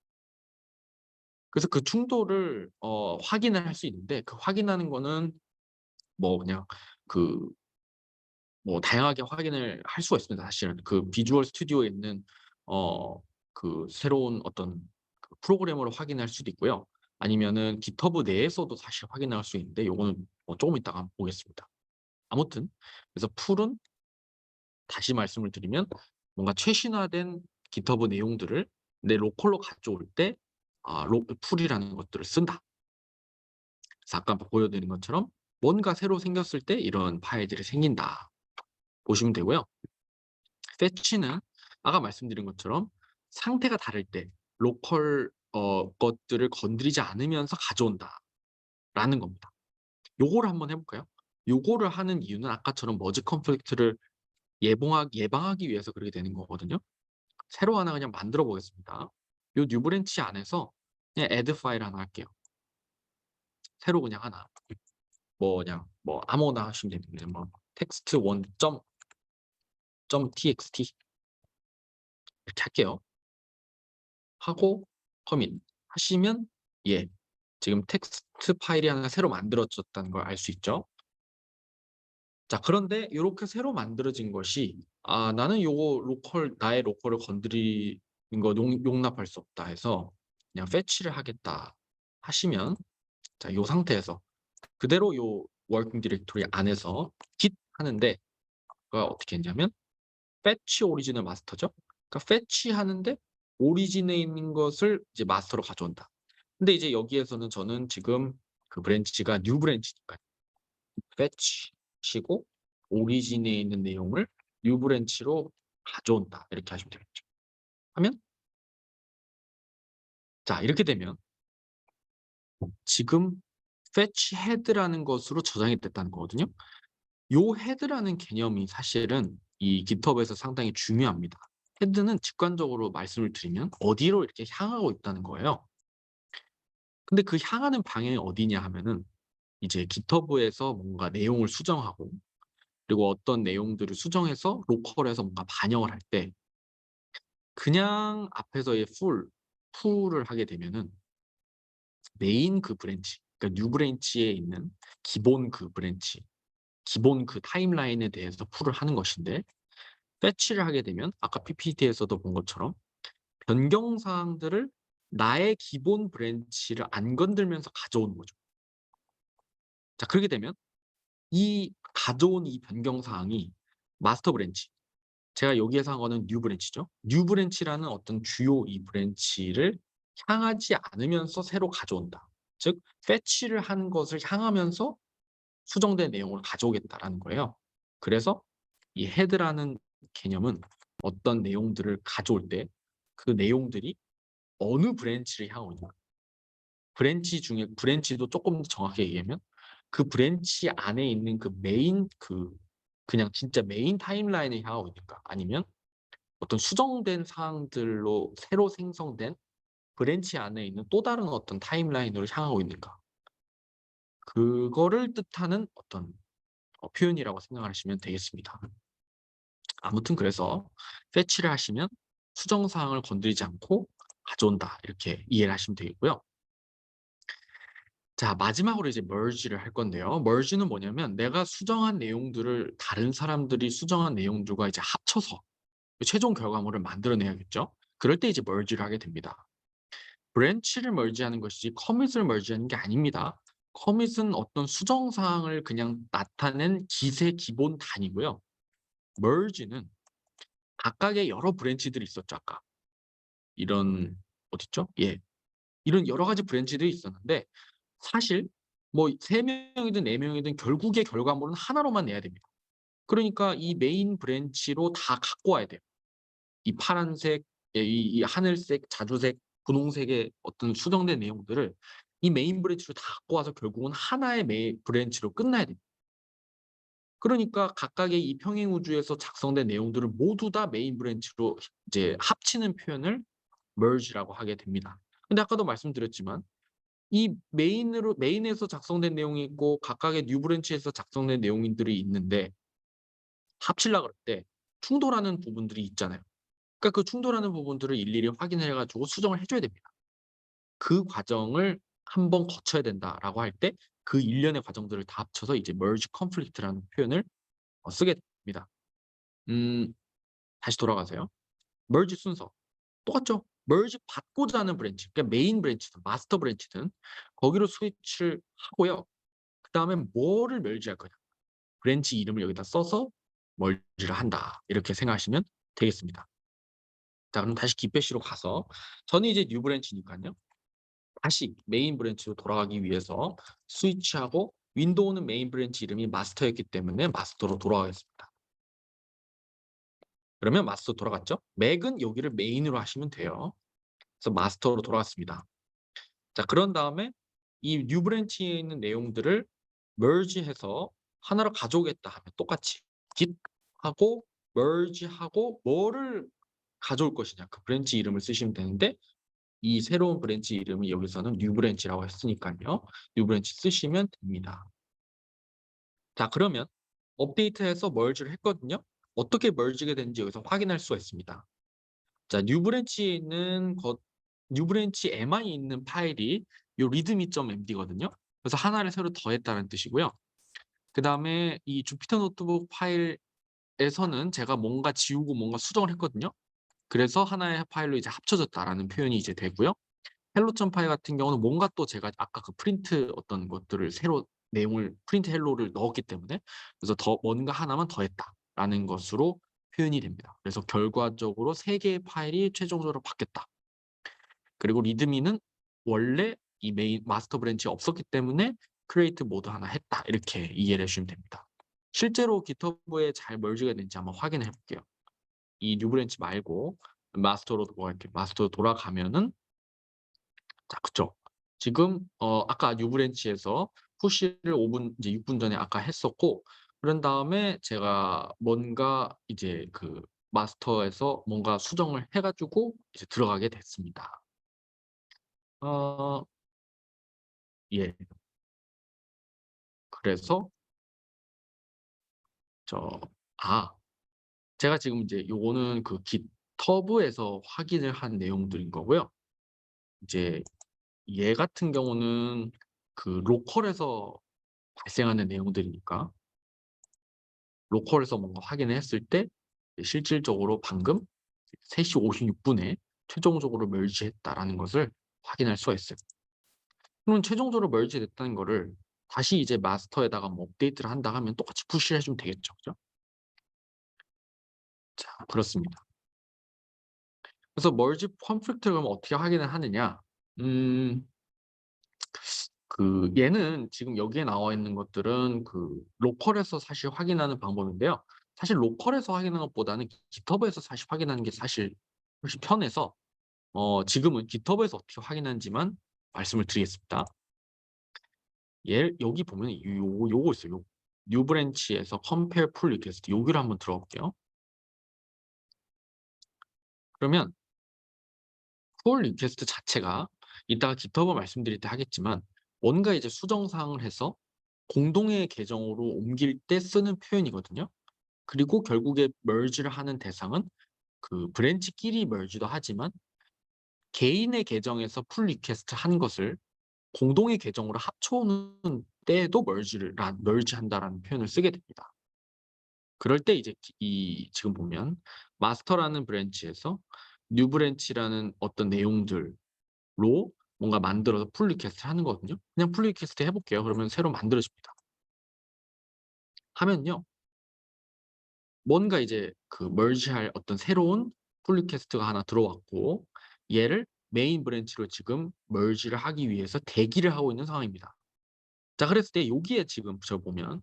그래서 그 충돌을 확인을 할 수 있는데 그 확인하는 거는 뭐 그냥 그 뭐 다양하게 확인을 할 수가 있습니다, 사실은. 그 비주얼 스튜디오에 있는 그 새로운 어떤 그 프로그램으로 확인할 수도 있고요. 아니면은 GitHub 내에서도 사실 확인할 수 있는데 요거는 조금 이따가 한번 보겠습니다. 아무튼 그래서 풀은 다시 말씀을 드리면 뭔가 최신화된 GitHub 내용들을 내 로컬로 가져올 때 풀이라는 것들을 쓴다. 그래서 아까 보여드린 것처럼 뭔가 새로 생겼을 때 이런 파일들이 생긴다 보시면 되고요. fetch는 아까 말씀드린 것처럼 상태가 다를 때 로컬 것들을 건드리지 않으면서 가져온다라는 겁니다. 요거를 한번 해 볼까요? 요거를 하는 이유는 아까처럼 머지 컨플릭트를 예방하기 위해서 그렇게 되는 거거든요. 새로 하나 그냥 만들어 보겠습니다. 요 뉴 브랜치 안에서 그냥 add 파일 하나 할게요. 새로 그냥 하나. 뭐 그냥 뭐 아무거나 하시면 됩니다. 뭐 text1 txt 이렇게 할게요. 하고 커밋 하시면 예. 지금 텍스트 파일이 하나 새로 만들어졌다는 걸 알 수 있죠. 자, 그런데 요렇게 새로 만들어진 것이 '아 나는 요거 로컬 나의 로컬을 건드리는 거 용납할 수 없다.' 해서 그냥 fetch를 하겠다 하시면 자 요 상태에서 그대로 요 워킹 디렉토리 안에서 git 하는데 그가 어떻게 했냐면 fetch 오리지널 마스터죠. 그러니까 fetch 하는데 오리진에 있는 것을 이제 마스터로 가져온다. 근데 이제 여기에서는 저는 지금 그 브랜치가 뉴 브랜치니까요. fetch시고 오리진에 있는 내용을 뉴 브랜치로 가져온다. 이렇게 하시면 되겠죠. 하면 자 이렇게 되면 지금 fetch head라는 것으로 저장이 됐다는 거거든요. 요 헤드라는 개념이 사실은 이 GitHub에서 상당히 중요합니다. 헤드는 직관적으로 말씀을 드리면 어디로 이렇게 향하고 있다는 거예요. 근데 그 향하는 방향이 어디냐 하면은 이제 GitHub에서 뭔가 내용을 수정하고 그리고 어떤 내용들을 수정해서 로컬에서 뭔가 반영을 할 때 그냥 앞에서의 풀을 하게 되면은 메인 그 브랜치, 그러니까 뉴 브랜치에 있는 기본 그 브랜치, 기본 그 타임라인에 대해서 풀을 하는 것인데 패치를 하게 되면 아까 PPT에서도 본 것처럼 변경 사항들을 나의 기본 브랜치를 안 건들면서 가져오는 거죠. 자, 그렇게 되면 이 가져온 이 변경 사항이 마스터 브랜치, 제가 여기에서 한 거는 뉴 브랜치죠. 뉴 브랜치라는 어떤 주요 이 브랜치를 향하지 않으면서 새로 가져온다. 즉 패치를 하는 것을 향하면서 수정된 내용을 가져오겠다라는 거예요. 그래서 이 헤드라는 개념은 어떤 내용들을 가져올 때 그 내용들이 어느 브랜치를 향하고 있는 브랜치 중에 브랜치도 조금 더 정확하게 얘기하면 그 브랜치 안에 있는 그 메인 그냥 진짜 메인 타임라인을 향하고 있는가 아니면 어떤 수정된 사항들로 새로 생성된 브랜치 안에 있는 또 다른 어떤 타임라인으로 향하고 있는가 그거를 뜻하는 어떤 표현이라고 생각을 하시면 되겠습니다. 아무튼 그래서 패치를 하시면 수정 사항을 건드리지 않고 가져온다 이렇게 이해를 하시면 되겠고요. 자, 마지막으로 이제 merge를 할 건데요. merge는 뭐냐면 내가 수정한 내용들을 다른 사람들이 수정한 내용들과 이제 합쳐서 최종 결과물을 만들어내야겠죠. 그럴 때 이제 merge를 하게 됩니다. branch를 merge하는 것이지 commit을 merge하는 게 아닙니다. commit은 어떤 수정 사항을 그냥 나타낸 기세 기본 단위고요. merge는 각각의 여러 브랜치들이 있었죠, 아까. 이런 어딨죠? 예. 이런 여러 가지 브랜치들이 있었는데 사실 뭐 3 명이든 4 명이든 결국의 결과물은 하나로만 내야 됩니다. 그러니까 이 메인 브랜치로 다 갖고 와야 돼요. 이 파란색, 이 하늘색, 자주색, 분홍색의 어떤 수정된 내용들을 이 메인 브랜치로 다 갖고 와서 결국은 하나의 브랜치로 끝나야 됩니다. 그러니까 각각의 이 평행 우주에서 작성된 내용들을 모두 다 메인 브랜치로 이제 합치는 표현을 merge라고 하게 됩니다. 근데 아까도 말씀드렸지만 이 메인에서 작성된 내용이 있고 각각의 뉴 브랜치에서 작성된 내용들이 있는데 합치려고 그럴 때 충돌하는 부분들이 있잖아요. 그러니까 그 충돌하는 부분들을 일일이 확인을 해 가지고 수정을 해 줘야 됩니다. 그 과정을 한번 거쳐야 된다라고 할 때 그 일련의 과정들을 다 합쳐서 이제 merge conflict라는 표현을 쓰게 됩니다. 음 다시 돌아가세요. merge 순서 똑같죠. merge 받고자 하는 브랜치, 그러니까 메인 브랜치든 마스터 브랜치든 거기로 스위치를 하고요. 그다음에 뭐를 merge할 거냐. 브랜치 이름을 여기다 써서 merge를 한다. 이렇게 생각하시면 되겠습니다. 자, 그럼 다시 깃배시로 가서 저는 이제 뉴 브랜치니까요. 다시 메인 브랜치로 돌아가기 위해서 스위치하고 윈도우는 메인 브랜치 이름이 마스터였기 때문에 마스터로 돌아가겠습니다. 그러면 마스터 돌아갔죠? 맥은 여기를 메인으로 하시면 돼요. 그래서 마스터로 돌아갔습니다. 자, 그런 다음에 이 뉴 브랜치에 있는 내용들을 merge해서 하나로 가져오겠다 하면 똑같이 git 하고 merge하고 뭐를 가져올 것이냐 그 브랜치 이름을 쓰시면 되는데 이 새로운 브랜치 이름이 여기서는 뉴 브랜치라고 했으니깐요. 뉴 브랜치 쓰시면 됩니다. 자 그러면 업데이트해서 멀지를 했거든요. 어떻게 멀지가 되는지 여기서 확인할 수가 있습니다. 자 뉴 브랜치에 있는 뉴 브랜치 MI에 있는 파일이 요 readme.md거든요. 그래서 하나를 새로 더했다는 뜻이고요. 그다음에 이 주피터 노트북 파일에서는 제가 뭔가 지우고 뭔가 수정을 했거든요. 그래서 하나의 파일로 이제 합쳐졌다라는 표현이 이제 되고요. 헬로.점 파일 같은 경우는 뭔가 또 제가 아까 그 프린트 어떤 것들을 새로 내용을 프린트 헬로를 넣었기 때문에 그래서 더 뭔가 하나만 더했다라는 것으로 표현이 됩니다. 그래서 결과적으로 3개의 파일이 최종적으로 바뀌었다. 그리고 리드미는 원래 이 메인 마스터 브랜치 없었기 때문에 크리에이트 모드 하나 했다. 이렇게 이해를 해 주시면 됩니다. 실제로 깃허브에 잘 멀지가 되는지 한번 확인을 해 볼게요. 이 뉴 브랜치 말고 마스터로 돌아갈게요. 마스터로 돌아가면은 자 그쵸. 지금 아까 뉴 브랜치에서 푸시를 5분 이제 6분 전에 아까 했었고 그런 다음에 제가 뭔가 이제 그 마스터에서 뭔가 수정을 해 가지고 이제 들어가게 됐습니다. 어 예. 그래서 저 아 제가 지금 이제 요거는 그 깃허브에서 확인을 한 내용들인 거고요. 이제 얘 같은 경우는 그 로컬에서 발생하는 내용들이니까 로컬에서 뭔가 확인을 했을 때 실질적으로 방금 3시 56 분에 최종적으로 멸지했다라는 것을 확인할 수가 있어요. 그럼 최종적으로 멸지됐다는 거를 다시 이제 마스터에다가 뭐 업데이트를 한다 하면 똑같이 푸시를 해 주면 되겠죠. 그죠? 자 그렇습니다. 그래서 멀지 컴플렉트를 그럼 어떻게 확인을 하느냐? 음 그 얘는 지금 여기에 나와 있는 것들은 그 로컬에서 사실 확인하는 방법인데요. 사실 로컬에서 확인하는 것보다는 깃허브에서 사실 확인하는 게 사실 훨씬 편해서 지금은 깃허브에서 어떻게 확인하는지만 말씀을 드리겠습니다. 여기 보면 요거 있어요. 뉴 브랜치에서 compare pull request 여기를 한번 들어가 볼게요. 그러면 pull request 자체가 이따가 깃허브 말씀드릴 때 하겠지만 뭔가 이제 수정 사항을 해서 공동의 계정으로 옮길 때 쓰는 표현이거든요. 그리고 결국에 merge를 하는 대상은 그 브랜치끼리 merge도 하지만 개인의 계정에서 pull request 한 것을 공동의 계정으로 합쳐오는 때에도 merge한다라는 표현을 쓰게 됩니다. 그럴 때 이제 지금 보면 마스터라는 브랜치에서 뉴 브랜치라는 어떤 내용들로 뭔가 만들어서 풀 리퀘스트를 하는 거거든요. 그냥 풀 리퀘스트 해 볼게요. 그러면 새로 만들어집니다. 하면요. 뭔가 이제 그 merge할 어떤 새로운 풀 리퀘스트가 하나 들어왔고 얘를 메인 브랜치로 지금 merge를 하기 위해서 대기를 하고 있는 상황입니다. 자 그랬을 때 여기에 지금 저 보면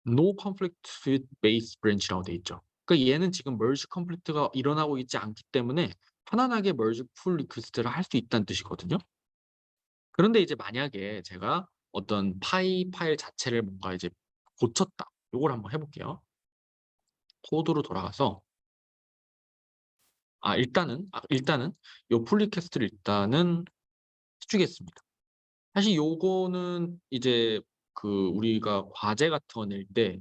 No conflict with base branch라고 돼 있죠. 그러니까 얘는 지금 merge conflict가 일어나고 있지 않기 때문에 편안하게 merge pull request를 할 수 있다는 뜻이거든요. 그런데 이제 만약에 제가 어떤 파일 자체를 뭔가 이제 고쳤다. 요걸 한번 해 볼게요. 코드로 돌아가서 일단은 요 pull request를 일단은 해 주겠습니다. 사실 요거는 이제 그 우리가 과제 같은 거 낼 때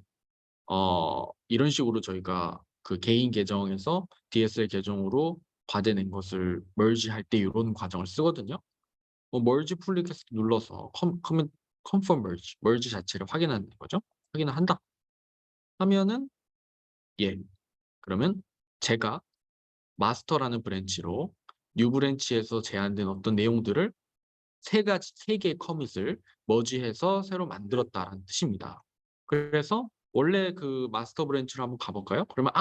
이런 식으로 저희가 그 개인 계정에서 DSL 계정으로 과제 낸 것을 merge 할 때 요런 과정을 쓰거든요. merge 풀 리퀘스트 눌러서 confirm merge 자체를 확인하는 거죠. 확인을 한다 하면은 예 그러면 제가 마스터라는 브랜치로 뉴 브랜치에서 제한된 어떤 내용들을 3 개의 커밋을 머지해서 새로 만들었다라는 뜻입니다. 그래서 원래 그 마스터 브랜치로 한번 가 볼까요? 그러면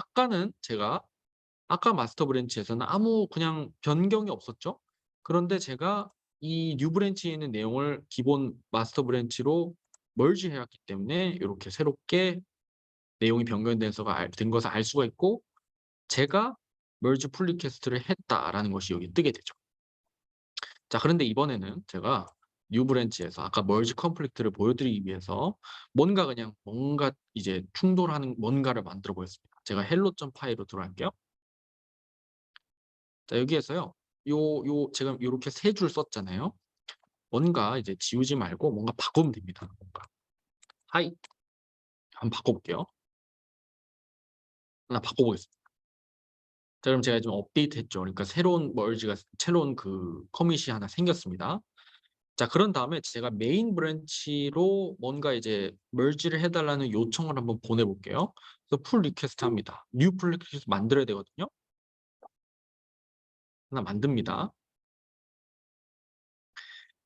아까 마스터 브랜치에서는 아무 그냥 변경이 없었죠. 그런데 제가 이 뉴 브랜치에 있는 내용을 기본 마스터 브랜치로 멀지 해 왔기 때문에 요렇게 새롭게 내용이 된 것을 알 수가 있고 제가 merge pull request를 했다라는 것이 여기 뜨게 되죠. 자 그런데 이번에는 제가 뉴 브랜치에서 아까 merge conflict를 보여드리기 위해서 뭔가 이제 충돌하는 뭔가를 만들어 보겠습니다. 제가 hello.py로 들어갈게요. 자 여기에서요. 제가 요렇게 세 줄 썼잖아요. 뭔가 이제 지우지 말고 뭔가 바꾸면 됩니다. 뭔가. 하이 한번 바꿔 볼게요. 하나 바꿔 보겠습니다. 자 그럼 제가 좀 업데이트했죠. 그러니까 새로운 그 커밋이 하나 생겼습니다. 자 그런 다음에 제가 메인 브랜치로 뭔가 이제 merge를 해 달라는 요청을 한번 보내 볼게요. 그래서 풀 리퀘스트 합니다. 뉴 풀 리퀘스트 만들어야 되거든요. 하나 만듭니다.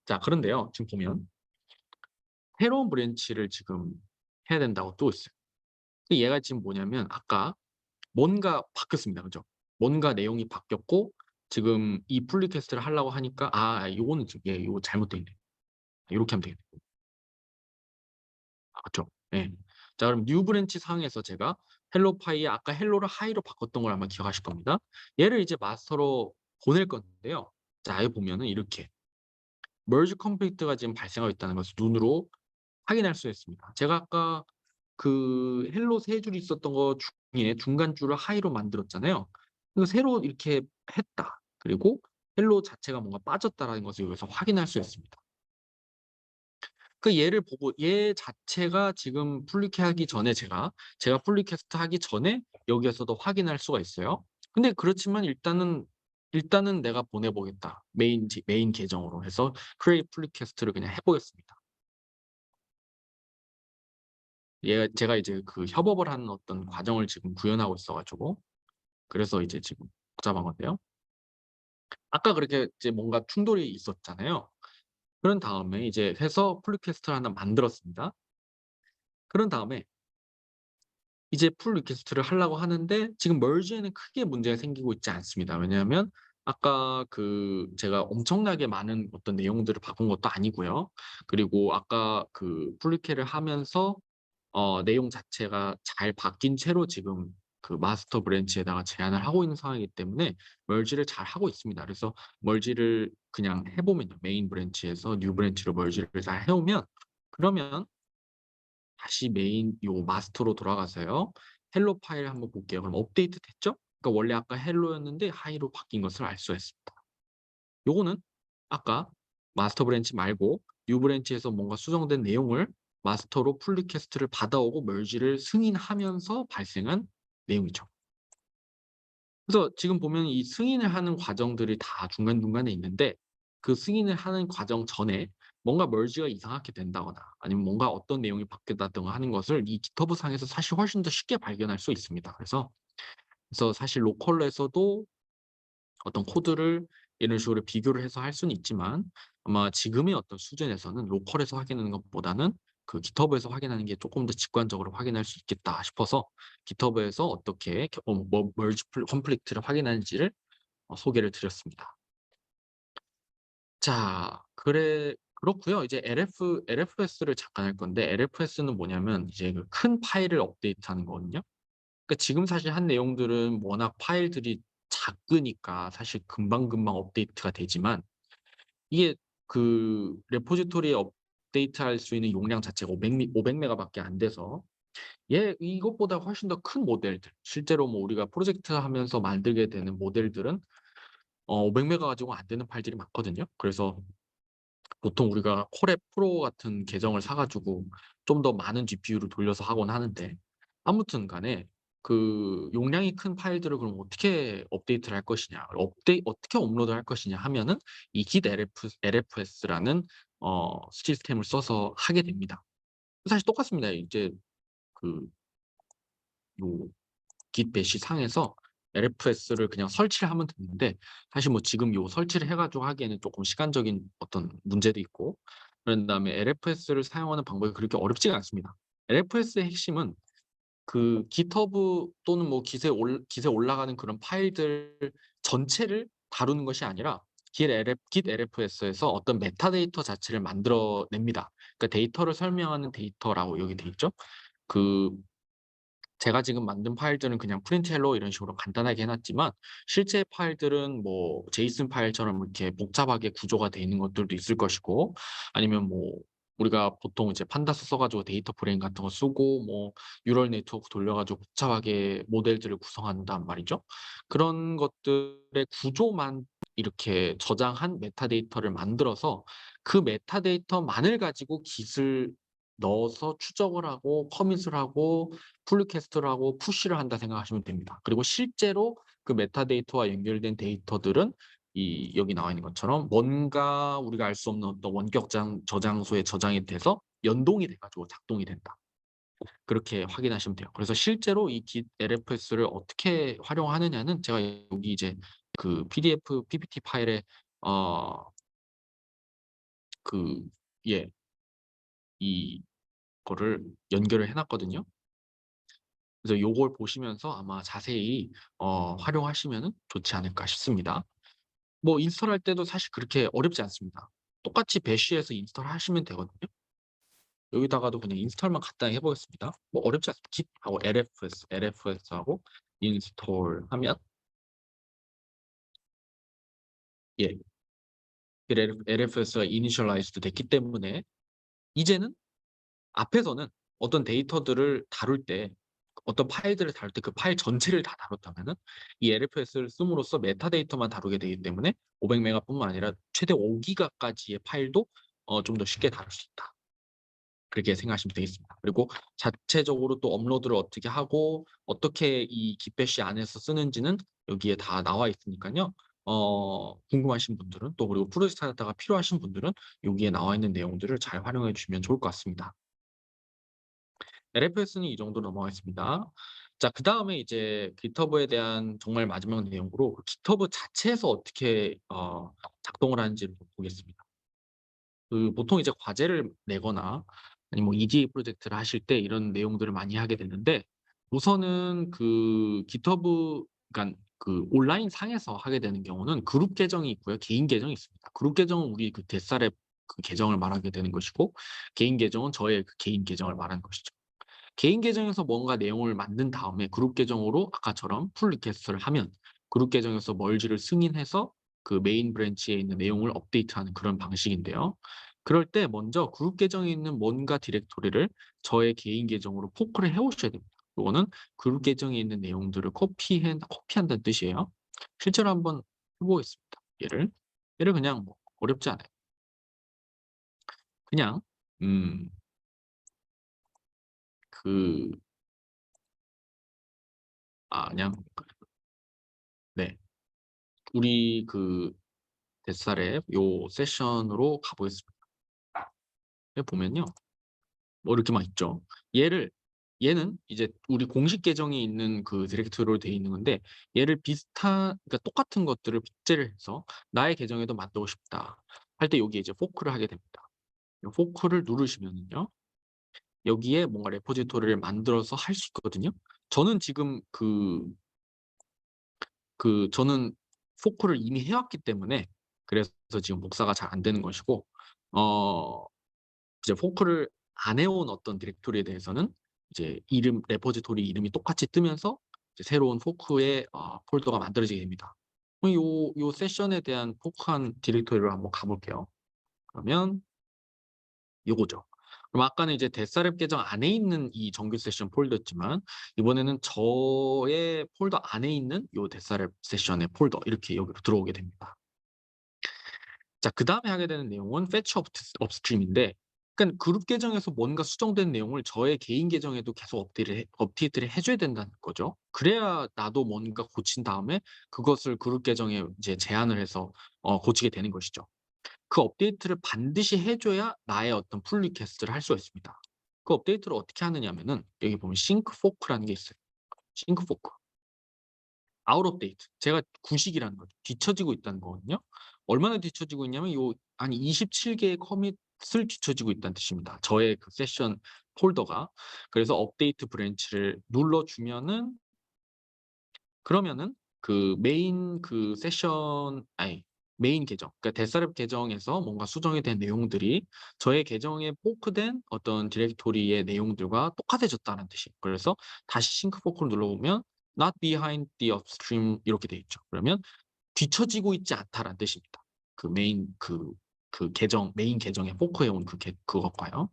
자 그런데요. 지금 보면 새로운 브랜치를 지금 해야 된다고 뜨고 있어요. 근데 얘가 지금 뭐냐면 아까 뭔가 바뀌었습니다. 그죠? 뭔가 내용이 바뀌었고 지금 이 풀 리퀘스트를 하려고 하니까 요거는 지금 요거 잘못돼 있네. 요렇게 하면 되겠네. 그쵸? 예. 자 그럼 뉴 브랜치 상에서 제가 헬로 파이에 아까 헬로를 하이로 바꿨던 걸 아마 기억하실 겁니다. 얘를 이제 마스터로 보낼 건데요. 자 여기 보면은 이렇게 merge conflict가 지금 발생하고 있다는 것을 눈으로 확인할 수 있습니다. 제가 아까 그 헬로 세 줄이 있었던 거 중에 중간 줄을 하이로 만들었잖아요. 그래서 새로 이렇게 했다. 그리고 헬로 자체가 뭔가 빠졌다라는 것을 여기서 확인할 수 있습니다. 그 얘를 보고 얘 자체가 지금 풀리케 하기 전에 제가 풀리캐스트 하기 전에 여기에서도 확인할 수가 있어요. 근데 그렇지만 일단은 내가 보내 보겠다. 메인 계정으로 해서 create 풀리캐스트를 그냥 해 보겠습니다. 제가 이제 그 협업을 하는 어떤 과정을 지금 구현하고 있어 가지고 그래서 이제 지금 복잡한 건데요. 아까 그렇게 이제 뭔가 충돌이 있었잖아요. 그런 다음에 이제 해서 풀리퀘스트를 하나 만들었습니다. 그런 다음에 이제 풀 리퀘스트를 하려고 하는데 지금 멀지에는 크게 문제가 생기고 있지 않습니다. 왜냐하면 아까 그 제가 엄청나게 많은 어떤 내용들을 바꾼 것도 아니고요. 그리고 아까 그 풀리케를 하면서 내용 자체가 잘 바뀐 채로 지금 그 마스터 브랜치에다가 제안을 하고 있는 상황이기 때문에 멀지를 잘하고 있습니다. 그래서 멀지를 그냥 해 보면요. 메인 브랜치에서 뉴 브랜치로 멀지를 잘 해 오면 그러면 다시 메인 요 마스터로 돌아가서요. 헬로 파일 한번 볼게요. 그럼 업데이트 됐죠? 그러니까 원래 아까 헬로였는데 하이로 바뀐 것을 알 수가 있습니다. 요거는 아까 마스터 브랜치 말고 뉴 브랜치에서 뭔가 수정된 내용을 마스터로 풀 리퀘스트를 받아오고 멀지를 승인하면서 발생한 내용이죠. 그래서 지금 보면 이 승인을 하는 과정들이 다 중간중간에 있는데 그 승인을 하는 과정 전에 뭔가 멀지가 이상하게 된다거나 아니면 뭔가 어떤 내용이 바뀌었다든가 하는 것을 이 GitHub 상에서 사실 훨씬 더 쉽게 발견할 수 있습니다. 그래서 사실 로컬에서도 어떤 코드를 이런 식으로 비교를 해서 할 수는 있지만 아마 지금의 어떤 수준에서는 로컬에서 확인하는 것보다는 그 GitHub에서 확인하는 게 조금 더 직관적으로 확인할 수 있겠다 싶어서 GitHub에서 어떻게 멀지 컴플리트를 확인하는지를 소개를 드렸습니다. 자, 그렇고요. 이제 LFS를 잠깐 할 건데 LFS는 뭐냐면 이제 그 큰 파일을 업데이트하는 거거든요. 그러니까 지금 사실 한 내용들은 워낙 파일들이 작으니까 사실 금방금방 업데이트가 되지만 이게 그 레포지토리에 업데이트할 수 있는 용량 자체가 500 메가밖에 안 돼서 이것보다 훨씬 더 큰 모델들 실제로 뭐 우리가 프로젝트 하면서 만들게 되는 모델들은 500 메가 가지고 안 되는 파일들이 많거든요. 그래서 보통 우리가 콜앱 프로 같은 계정을 사 가지고 좀 더 많은 GPU를 돌려서 하곤 하는데 아무튼 간에 그 용량이 큰 파일들을 그럼 어떻게 업데이트를 할 것이냐, 어떻게 업로드할 것이냐 하면은 이 GitLFS라는 시스템을 써서 하게 됩니다. 사실 똑같습니다. 이제 그 요 git bash 상에서 LFS를 그냥 설치를 하면 되는데 사실 뭐 지금 요 설치를 해 가지고 하기에는 쪼끔 시간적인 어떤 문제도 있고 그런 다음에 LFS를 사용하는 방법이 그렇게 어렵지가 않습니다. LFS의 핵심은 그 GitHub 또는 뭐 깃에 올라가는 그런 파일들 전체를 다루는 것이 아니라 GitLFS에서 어떤 메타데이터 자체를 만들어 냅니다. 그러니까 데이터를 설명하는 데이터라고 여기 돼 있죠. 그 제가 지금 만든 파일들은 그냥 프린트 헬로 이런 식으로 간단하게 해 놨지만 실제 파일들은 뭐 제이슨 파일처럼 이렇게 복잡하게 구조가 돼 있는 것들도 있을 것이고 아니면 뭐 우리가 보통 이제 판다스 써 가지고 데이터 프레임 같은 거 쓰고 뭐 뉴럴 네트워크 돌려 가지고 복잡하게 모델들을 구성한단 말이죠. 그런 것들의 구조만 이렇게 저장한 메타데이터를 만들어서 그 메타데이터만을 가지고 깃을 넣어서 추적을 하고 커밋을 하고 풀 리퀘스트를 하고 푸시를 한다 생각하시면 됩니다. 그리고 실제로 그 메타데이터와 연결된 데이터들은 이 여기 나와 있는 것처럼 뭔가 우리가 알 수 없는 어떤 원격 저장소에 저장이 돼서 연동이 돼 가지고 작동이 된다. 그렇게 확인하시면 돼요. 그래서 실제로 이 Git LFS를 어떻게 활용하느냐는 제가 여기 이제 그 PDF, PPT 파일에 어 그 예 이거를 연결을 해 놨거든요. 그래서 요걸 보시면서 아마 자세히 활용하시면은 좋지 않을까 싶습니다. 뭐 인스톨할 때도 사실 그렇게 어렵지 않습니다. 똑같이 배쉬에서 인스톨하시면 되거든요. 여기다가도 그냥 인스톨만 간단히 해 보겠습니다. 뭐 어렵지 않습니다. git하고 lfs하고 인스톨하면 예 lfs가 이니셜라이즈드 됐기 때문에 이제는 앞에서는 어떤 데이터들을 다룰 때 어떤 파일들을 다룰 때 그 파일 전체를 다 다뤘다면은 이 LFS를 씀으로써 메타데이터만 다루게 되기 때문에 500 메가뿐만 아니라 최대 5 기가까지의 파일도 좀 더 쉽게 다룰 수 있다. 그렇게 생각하시면 되겠습니다. 그리고 자체적으로 또 업로드를 어떻게 하고 어떻게 이 깃배시 안에서 쓰는지는 여기에 다 나와 있으니까요. 궁금하신 분들은 또 그리고 프로젝트 하다가 필요하신 분들은 여기에 나와 있는 내용들을 잘 활용해 주시면 좋을 것 같습니다. LFS는 이 정도 넘어가겠습니다. 자, 그다음에 이제 GitHub에 대한 정말 마지막 내용으로 그 GitHub 자체에서 어떻게 작동을 하는지를 좀 보겠습니다. 그 보통 이제 과제를 내거나 아니면 뭐 EDA 프로젝트를 하실 때 이런 내용들을 많이 하게 되는데 우선은 그 GitHub 그러니까 그 온라인 상에서 하게 되는 경우는 그룹 계정이 있고요. 개인 계정이 있습니다. 그룹 계정은 우리 그 뱃살의 그 계정을 말하게 되는 것이고 개인 계정은 저의 그 개인 계정을 말하는 것이죠. 개인 계정에서 뭔가 내용을 만든 다음에 그룹 계정으로 아까처럼 풀 리퀘스트를 하면 그룹 계정에서 멀지를 승인해서 그 메인 브랜치에 있는 내용을 업데이트하는 그런 방식인데요. 그럴 때 먼저 그룹 계정에 있는 뭔가 디렉토리를 저의 개인 계정으로 포크를 해 오셔야 됩니다. 요거는 그룹 계정에 있는 내용들을 코피한다는 뜻이에요. 실제로 한번 해 보겠습니다. 얘를 그냥 뭐 어렵지 않아요. 그냥 음 그 그냥 네. 우리 그 뱃살의 요 세션으로 가 보겠습니다. 여기 보면요. 뭐 이렇게 막 있죠. 얘는 이제 우리 공식 계정이 있는 그 디렉토리로 되어 있는 건데 얘를 비슷한 그러니까 똑같은 것들을 복제를 해서 '나의 계정에도 만들고 싶다.' 할 때 여기에 이제 포크를 하게 됩니다. 요 포크를 누르시면은요. 여기에 뭔가 레포지토리를 만들어서 할 수 있거든요. 저는 지금 저는 포크를 이미 해 왔기 때문에 그래서 지금 복사가 잘 안 되는 것이고 어 이제 포크를 안 해온 어떤 디렉토리에 대해서는 이제 레포지토리 이름이 똑같이 뜨면서 이제 새로운 포크의 폴더가 만들어지게 됩니다. 그럼 요 세션에 대한 포크한 디렉토리로 한번 가 볼게요. 그러면 요거죠. 그럼 아까는 이제 데스랩 계정 안에 있는 이 정규 세션 폴더였지만 이번에는 저의 폴더 안에 있는 요 데스랩 세션의 폴더 이렇게 여기로 들어오게 됩니다. 자, 그다음에 하게 되는 내용은 fetch upstream인데 그러니까 그룹 계정에서 뭔가 수정된 내용을 저의 개인 계정에도 계속 업데이트를 해 줘야 된다는 거죠. 그래야 나도 뭔가 고친 다음에 그것을 그룹 계정에 이제 제안을 해서 고치게 되는 것이죠. 그 업데이트를 반드시 해 줘야 나의 어떤 풀 리퀘스트를 할 수가 있습니다. 그 업데이트를 어떻게 하느냐면은 여기 보면 싱크 포크라는 게 있어요. 싱크 포크. 아웃 오브 데이트. 제가 구식이라는 거죠. 뒤처지고 있다는 거거든요. 얼마나 뒤처지고 있냐면 요 한 27 개의 커밋을 뒤처지고 있다는 뜻입니다. 저의 그 세션 폴더가. 그래서 업데이트 브랜치를 눌러 주면은 그러면은 그 메인 그 세션 아니 메인 계정 그러니까 데스랩 계정에서 뭔가 수정이 된 내용들이 저의 계정에 포크된 어떤 디렉토리의 내용들과 똑같아졌다는 뜻이에요. 그래서 다시 싱크 포크를 눌러보면 "Not behind the upstream." 이렇게 돼 있죠. 그러면 "뒤처지고 있지 않다."라는 뜻입니다. 그 메인 그 그 계정 메인 계정에 포커해 온 그것과요.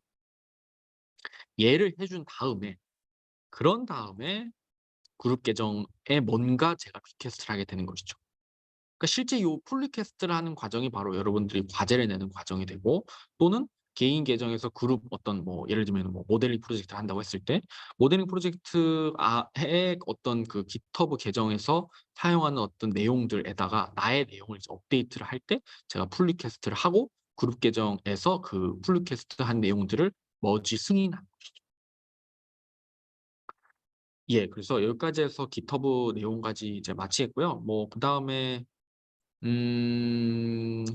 얘를 해준 다음에 그런 다음에 그룹 계정에 뭔가 제가 리퀘스트를 하게 되는 것이죠. 그러니까 실제 요 풀 리퀘스트를 하는 과정이 바로 여러분들이 과제를 내는 과정이 되고, 또는 개인 계정에서 그룹 어떤 뭐 예를 들면 뭐 모델링 프로젝트를 한다고 했을 때 모델링 프로젝트 의 어떤 그 깃허브 계정에서 사용하는 어떤 내용들에다가 나의 내용을 이제 업데이트를 할 때 제가 풀 리퀘스트를 하고 그룹 계정에서 그 풀 리퀘스트 한 내용들을 머지 승인하는 것이죠. 예. 그래서 여기까지 해서 깃허브 내용까지 이제 마치겠고요. 뭐 그다음에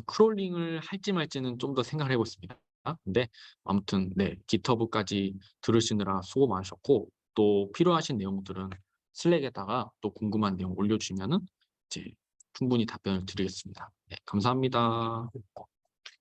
크롤링을 할지 말지는 좀 더 생각을 해 보겠습니다. 근데 아무튼 네, 깃허브까지 들으시느라 수고 많으셨고, 또 필요하신 내용들은 슬랙에다가 또 궁금한 내용 올려주시면은 이제 충분히 답변을 드리겠습니다. 네, 감사합니다.